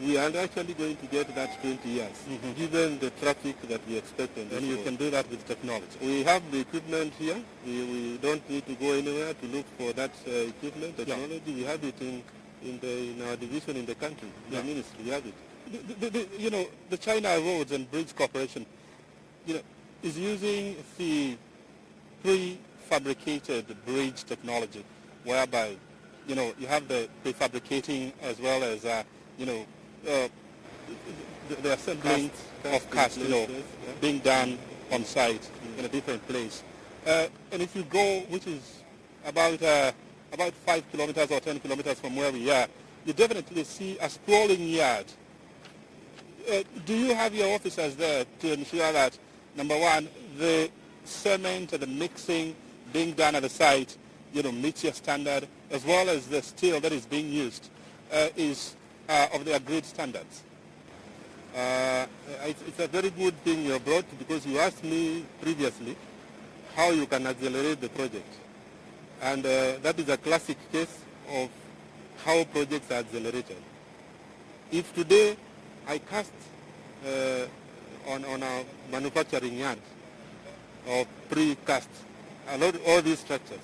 we are actually going to get that 20 years, given the traffic that we expect. And you can do that with technology. We have the equipment here. We don't need to go anywhere to look for that equipment, technology. Yeah. We have it in our division in the country, in the ministry. We have it. The China Roads and Bridge Corporation, is using the prefabricated bridge technology, whereby, you have the prefabricating as well as, the assembling of cast, being done on site in a different place. And if you go, which is about 5 kilometers or 10 kilometers from where we are, you definitely see a sprawling yard. Do you have your officers there to ensure that, number one, the cement and the mixing being done at the site, meets your standard, as well as the steel that is being used is of the agreed standards? It's a very good thing you brought, because you asked me previously how you can accelerate the project. And that is a classic case of how projects are accelerated. If today I cast on a manufacturing yard or pre-cast all these structures,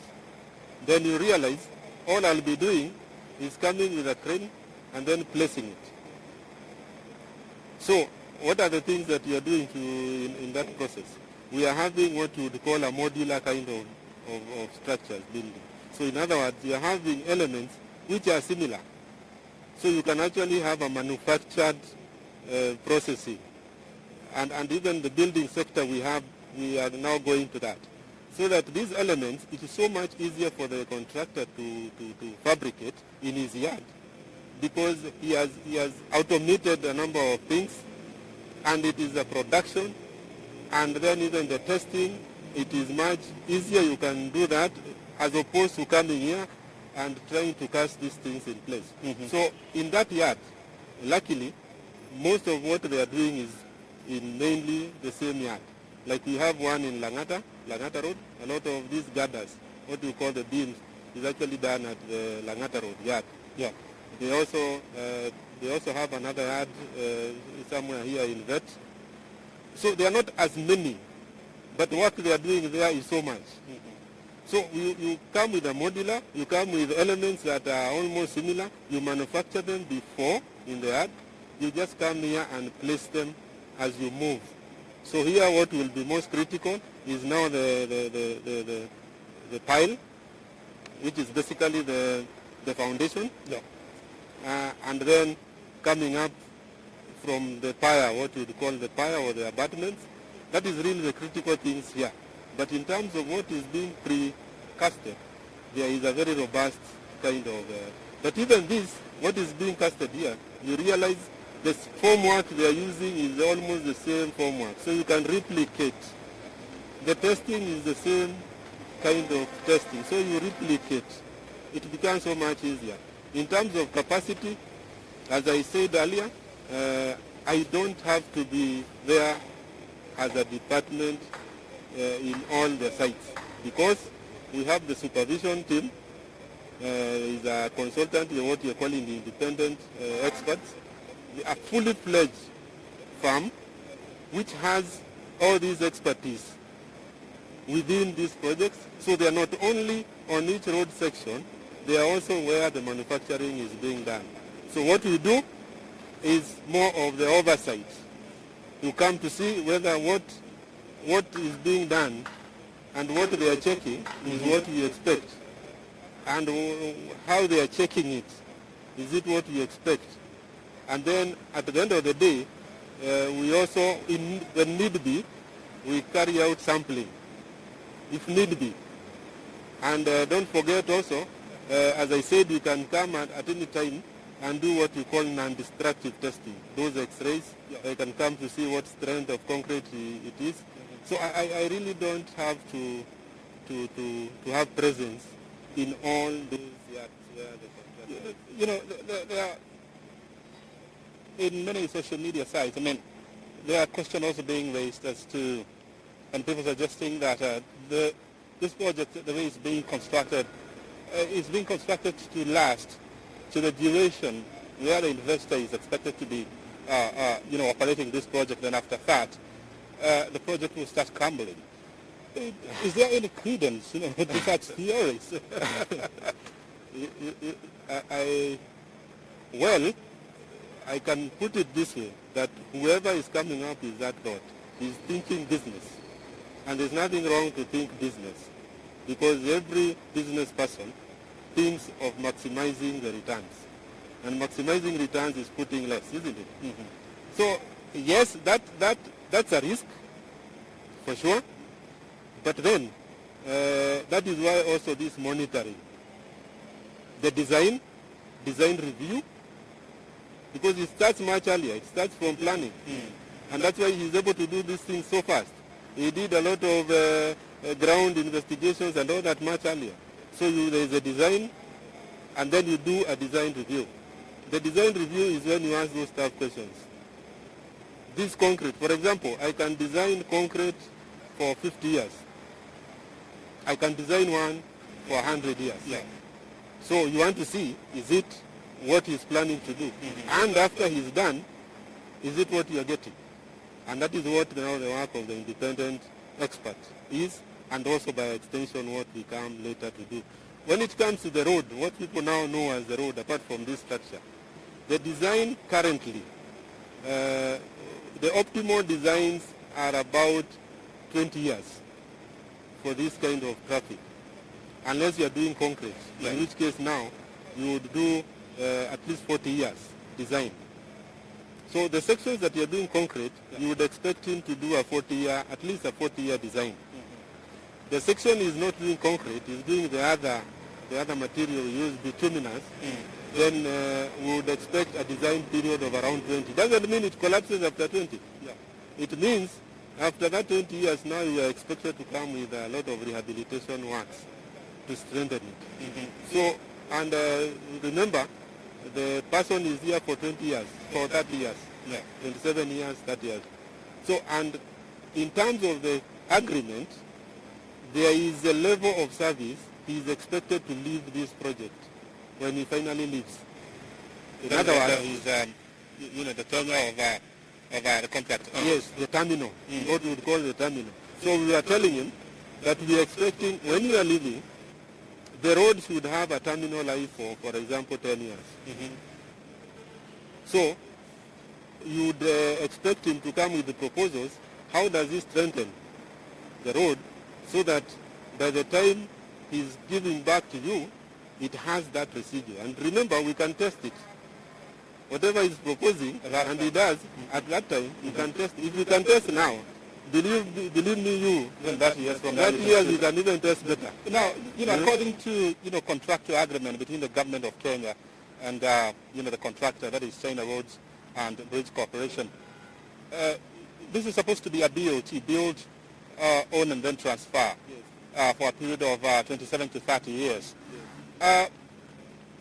then you realize all I'll be doing is coming with a crane and then placing it. So what are the things that you are doing in that process? We are having what you would call a modular kind of structures building. So in other words, you are having elements which are similar. So you can actually have a manufactured processing. And even the building sector we are now going to that. So that these elements, it is so much easier for the contractor to fabricate in his yard, because he has automated a number of things, and it is a production, and then even the testing, it is much easier. You can do that as opposed to coming here and trying to cast these things in place. So in that yard, luckily, most of what they are doing is in mainly the same yard. Like we have one in Langata Road. A lot of these girders, what we call the beams, is actually done at the Langata Road yard. Yeah. They also have another yard somewhere here in Vet. So they are not as many, but what they are doing there is so much. So you come with a modular, you come with elements that are almost similar, you manufacture them before in the yard, you just come here and place them as you move. So here what will be most critical is now the pile, which is basically the foundation. Yeah. And then coming up from the pier, what we call the pier or the abutments, that is really the critical things here. But in terms of what is being pre-casted, there is a very robust kind of... but even this, what is being casted here, you realize the formwork they are using is almost the same formwork. So you can replicate. The testing is the same kind of testing. So you replicate. It becomes so much easier. In terms of capacity, as I said earlier, I don't have to be there as a department in all the sites, because we have the supervision team, is a consultant, what you're calling the independent experts, a fully fledged firm which has all these expertise within these projects. So they are not only on each road section, they are also where the manufacturing is being done. So what we do is more of the oversight. You come to see whether what is being done and what they are checking is what we expect, and how they are checking it. Is it what we expect? And then at the end of the day, we also, when need be, we carry out sampling, if need be. And don't forget also, as I said, you can come at any time and do what we call non-destructive testing. Those X-rays, you can come to see what strength of concrete it is. So I really don't have to have presence in all those yards where the contractor, you know, there are, in many social media sites, I mean, there are questions also being raised as to, and people suggesting that this project, the way it's being constructed, is being constructed to last to the duration where the investor is expected to be, operating this project, and after that, the project will start crumbling. Is there any credence, to such theories? I can put it this way, that whoever is coming up with that thought is thinking business. And there's nothing wrong to think business, because every business person thinks of maximizing the returns. And maximizing returns is putting less, isn't it? Mm-hmm. So, yes, that's a risk, for sure. But then, that is why also this monitoring, the design review, because it starts much earlier. It starts from planning. And that's why he's able to do these things so fast. He did a lot of ground investigations and all that much earlier. So there is a design, and then you do a design review. The design review is when you ask those tough questions. This concrete, for example, I can design concrete for 50 years. I can design one for 100 years. Yeah. So you want to see, is it what he's planning to do? Mm-hmm. And after he's done, is it what you are getting? And that is what now the work of the independent expert is, and also by extension what we come later to do. When it comes to the road, what people now know as the road, apart from this structure, the design currently, the optimal designs are about 20 years for this kind of traffic, unless you are doing concrete, right. In which case now you would do at least 40 years design. So the sections that you are doing concrete, you would expect him to do at least a 40-year design. Mm-hmm. The section is not doing concrete, is doing the other material used, bituminous. Then we would expect a design period of around 20. Doesn't mean it collapses after 20. Yeah. It means after that 20 years now you are expected to come with a lot of rehabilitation works to strengthen it. Mm-hmm. So, and remember, the person is here for 20 years, for 30 years, 27 years, 30 years. So, and in terms of the agreement, there is a level of service he is expected to leave this project when he finally leaves. In other words, the tenure of the contract. Yes, the terminal, what we would call the terminal. So we are telling him that we are expecting, when you are leaving, the road should have a terminal life for example, 10 years. Mm-hmm. So you would expect him to come with the proposals. How does he strengthen the road so that by the time he's giving back to you, it has that residue? And remember, we can test it. Whatever he's proposing, and he does, at that time, you can test. If you can test now, believe me, that years you can even test better. Now, according to contractual agreement between the government of Kenya and the contractor, that is China Roads and Bridge Corporation, this is supposed to be a BOT, build, own and then transfer, for a period of 27 to 30 years.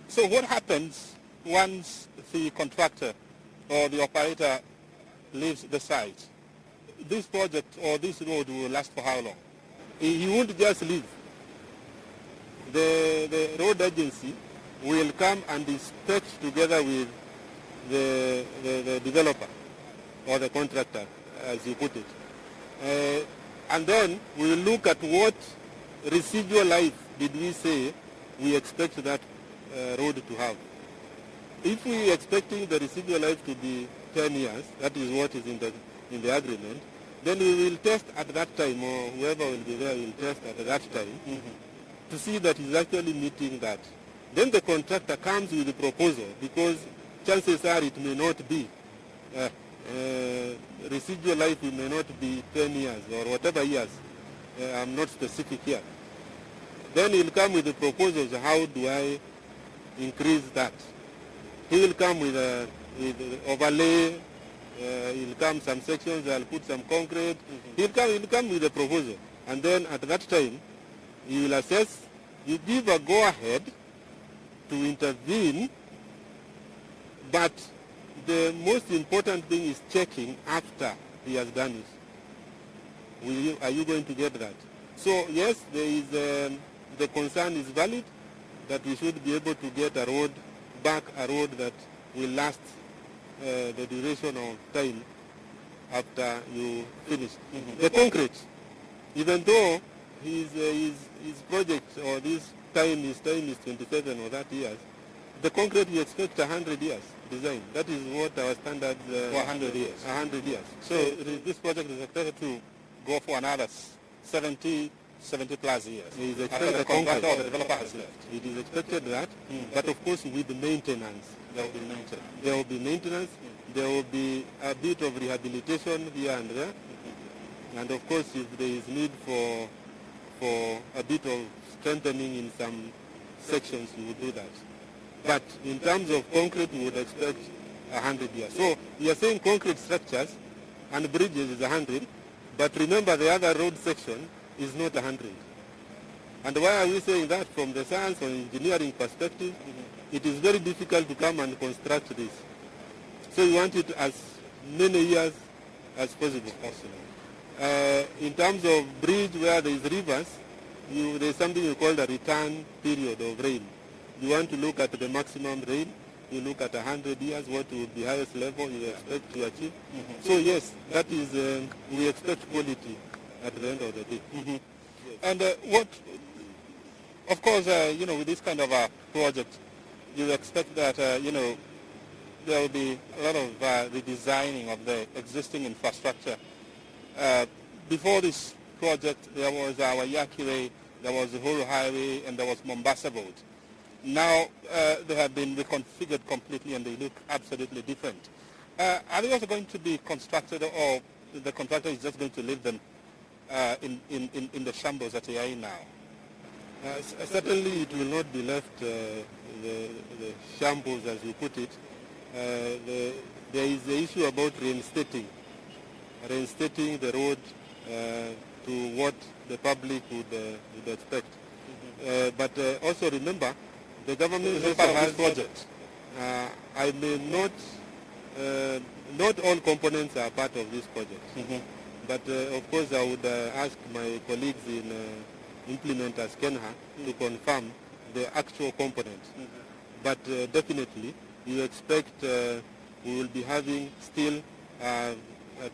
So what happens once the contractor or the operator leaves the site? This project or this road will last for how long? He won't just leave. The road agency will come and inspect together with the developer or the contractor, as you put it. And then we will look at what residual life did we say we expect that road to have. If we are expecting the residual life to be 10 years, that is what is in the agreement, then we will test at that time, or whoever will be there will test at that time, to see that he's actually meeting that. Then the contractor comes with a proposal, because chances are it may not be. Residual life may not be 10 years or whatever years. I'm not specific here. Then he'll come with the proposals, how do I increase that? He will come with overlay, he'll come some sections, I'll put some concrete. He'll come with a proposal. And then at that time, he will assess You give a go-ahead to intervene, but the most important thing is checking after he has done it. Are you going to get that? So yes, there is the concern is valid that we should be able to get a road that will last the duration of time after you finish. The concrete, even though his project or this time is 27 or 30 years, the concrete we expect 100 years design. That is what our standards. 100 years. 100 years. So this project is expected to go for another 70 plus years. It is expected the developer has left. It is expected that, but of course with the maintenance. There will be maintenance. There will be maintenance. There will be a bit of rehabilitation here and there. And of course, if there is need for a bit of strengthening in some sections, we will do that. But in terms of concrete, we would expect 100 years. So we are saying concrete structures and bridges is 100, but remember the other road section is not 100. And why are we saying that? From the science or engineering perspective, it is very difficult to come and construct this. So we want it as many years as possible. In terms of bridge where there is rivers, there is something you call the return period of rain. You want to look at the maximum rain, you look at 100 years, what would be highest level you expect to achieve. So yes, that is, we expect quality at the end of the day. And of course, with this kind of a project, you expect that, there will be a lot of redesigning of the existing infrastructure. Before this project, there was our Yakire, there was the whole highway, and there was Mombasa Road. Now they have been reconfigured completely and they look absolutely different. Are they also going to be constructed, or the contractor is just going to leave them in the shambles that they are in now? Certainly it will not be left the shambles as we put it. There is the issue about reinstating the road to what the public would expect. But also remember, the government also has projects. I may not all components are part of this project. But of course I would ask my colleagues in implementers Kenha to confirm the actual components. But definitely we expect we will be having still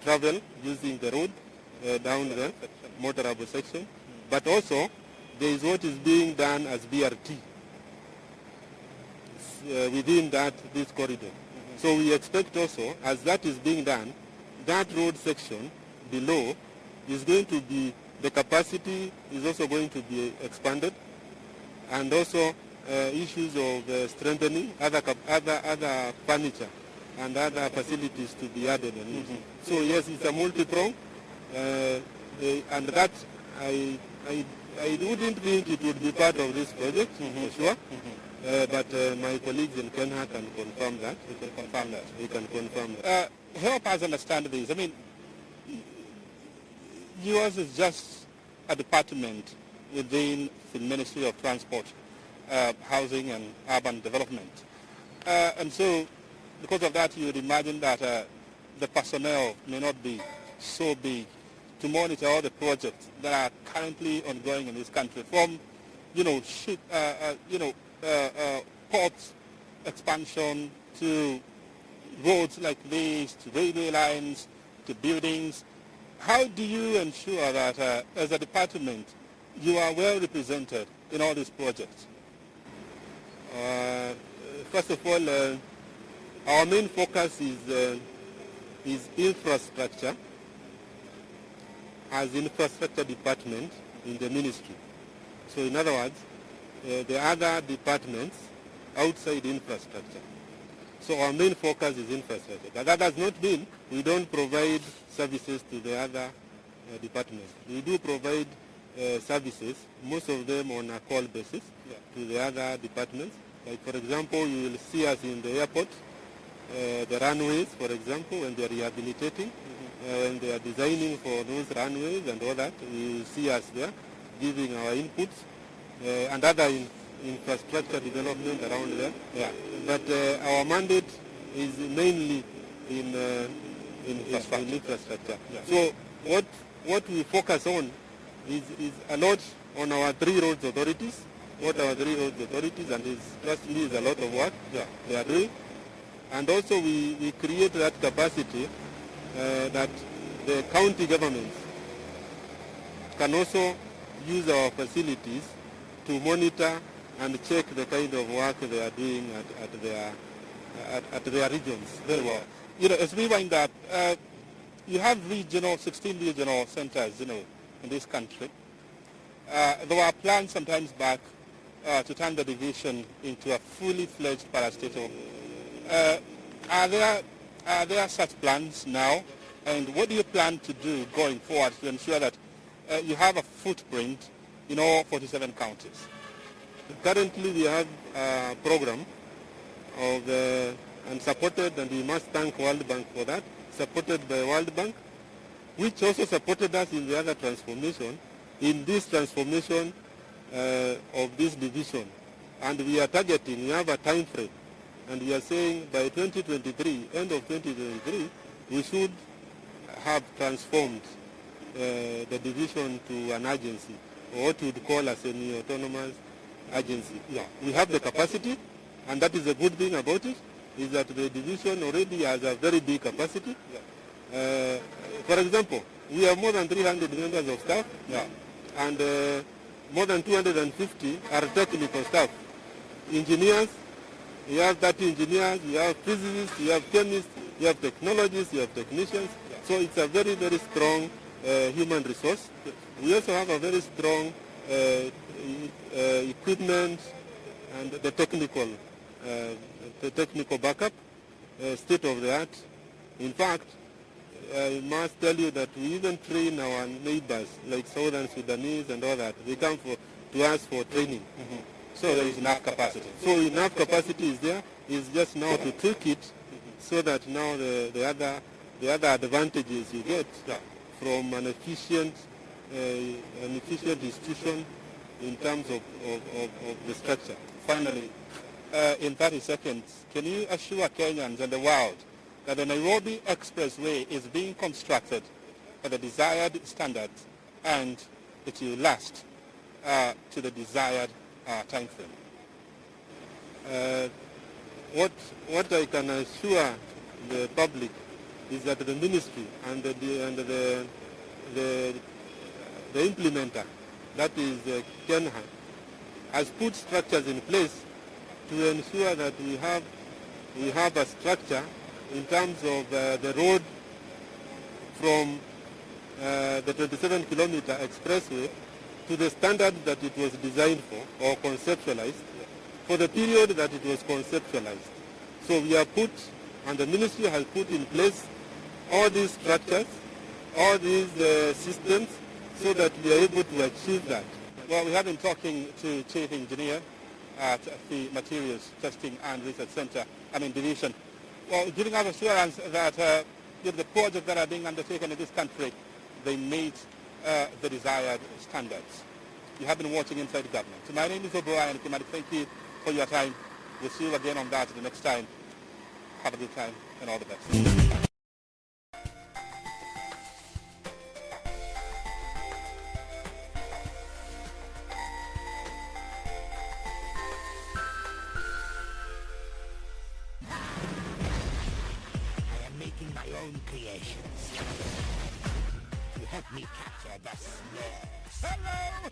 travel using the road down the motorable section. But also there is what is being done as BRT within this corridor. So we expect also, as that is being done, that road section below is going to be, the capacity is also going to be expanded, and also issues of strengthening other furniture and other facilities to be added on it. So yes, it's a multi-prong, and that I wouldn't think it would be part of this project, for sure. But my colleagues in Kenya can confirm that. We can confirm that. Help us understand this. I mean, yours is just a department within the Ministry of Transport, Housing and Urban Development. And so, because of that, you would imagine that the personnel may not be so big to monitor all the projects that are currently ongoing in this country, from, ports expansion to roads like this, to railway lines, to buildings. How do you ensure that as a department you are well represented in all these projects? First of all, our main focus is infrastructure as infrastructure department in the ministry. So in other words, the other departments outside infrastructure. So our main focus is infrastructure. But that does not mean we don't provide services to the other departments. We do provide services, most of them on a call basis, to the other departments. Like for example, you will see us in the airport, the runways, for example, when they are rehabilitating, when they are designing for those runways and all that, you will see us there giving our inputs. and other infrastructure development around there. Yeah. But our mandate is mainly in infrastructure. Yeah. So what we focus on is a lot on our 3 roads authorities. What our 3 roads authorities, and trust me, is a lot of work they are doing. And also we create that capacity that the county governments can also use our facilities to monitor and check the kind of work they are doing at their regions very well. You know, as we wind up, you have 16 regional centers, in this country. There were plans sometimes back to turn the division into a fully fledged parastatal. Are there such plans now? And what do you plan to do going forward to ensure that you have a footprint in all 47 counties? Currently, we have a program of and supported, and we must thank World Bank for that, supported by World Bank, which also supported us in the other transformation, in this transformation of this division. And we are targeting, we have a time frame, and we are saying by 2023, end of 2023, we should have transformed the division to an agency, or what we would call a semi-autonomous agency. Yeah. We have the capacity, and that is a good thing about it, is that the division already has a very big capacity. Yeah. For example, we have more than 300 members of staff, and more than 250 are technical staff. Engineers, you have 30 engineers, you have physicists, you have chemists, you have technologists, you have technicians. So it's a very, very strong human resource. We also have a very strong equipment and the technical backup, state of the art. In fact, I must tell you that we even train our neighbors, like Southern Sudanese and all that. They come to us for training. Mm-hmm. So there is enough capacity. So enough capacity is there. It's just now to tweak it so that now the other advantages you get from an efficient institution in terms of the structure. Finally, in 30 seconds, can you assure Kenyans and the world that the Nairobi Expressway is being constructed at the desired standards and it will last to the desired time frame? What I can assure the public is that the ministry and the implementer, that is Kenya, has put structures in place to ensure that we have a structure in terms of the road from the 27-kilometer expressway to the standard that it was designed for or conceptualized for the period that it was conceptualized. So we have put, and the ministry has put in place all these structures, all these systems, so that we are able to achieve that. Well, we have been talking to Chief Engineer at the Materials Testing and Research Center, division. Well, giving us assurance that the projects that are being undertaken in this country, they meet the desired standards. You have been watching Inside Government. My name is O'Brien Kimani. Thank you for your time. We'll see you again on that the next time. Have a good time and all the best. Creations to help me capture the snares. Hello!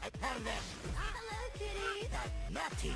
I call them... Hello, kitty! The naughty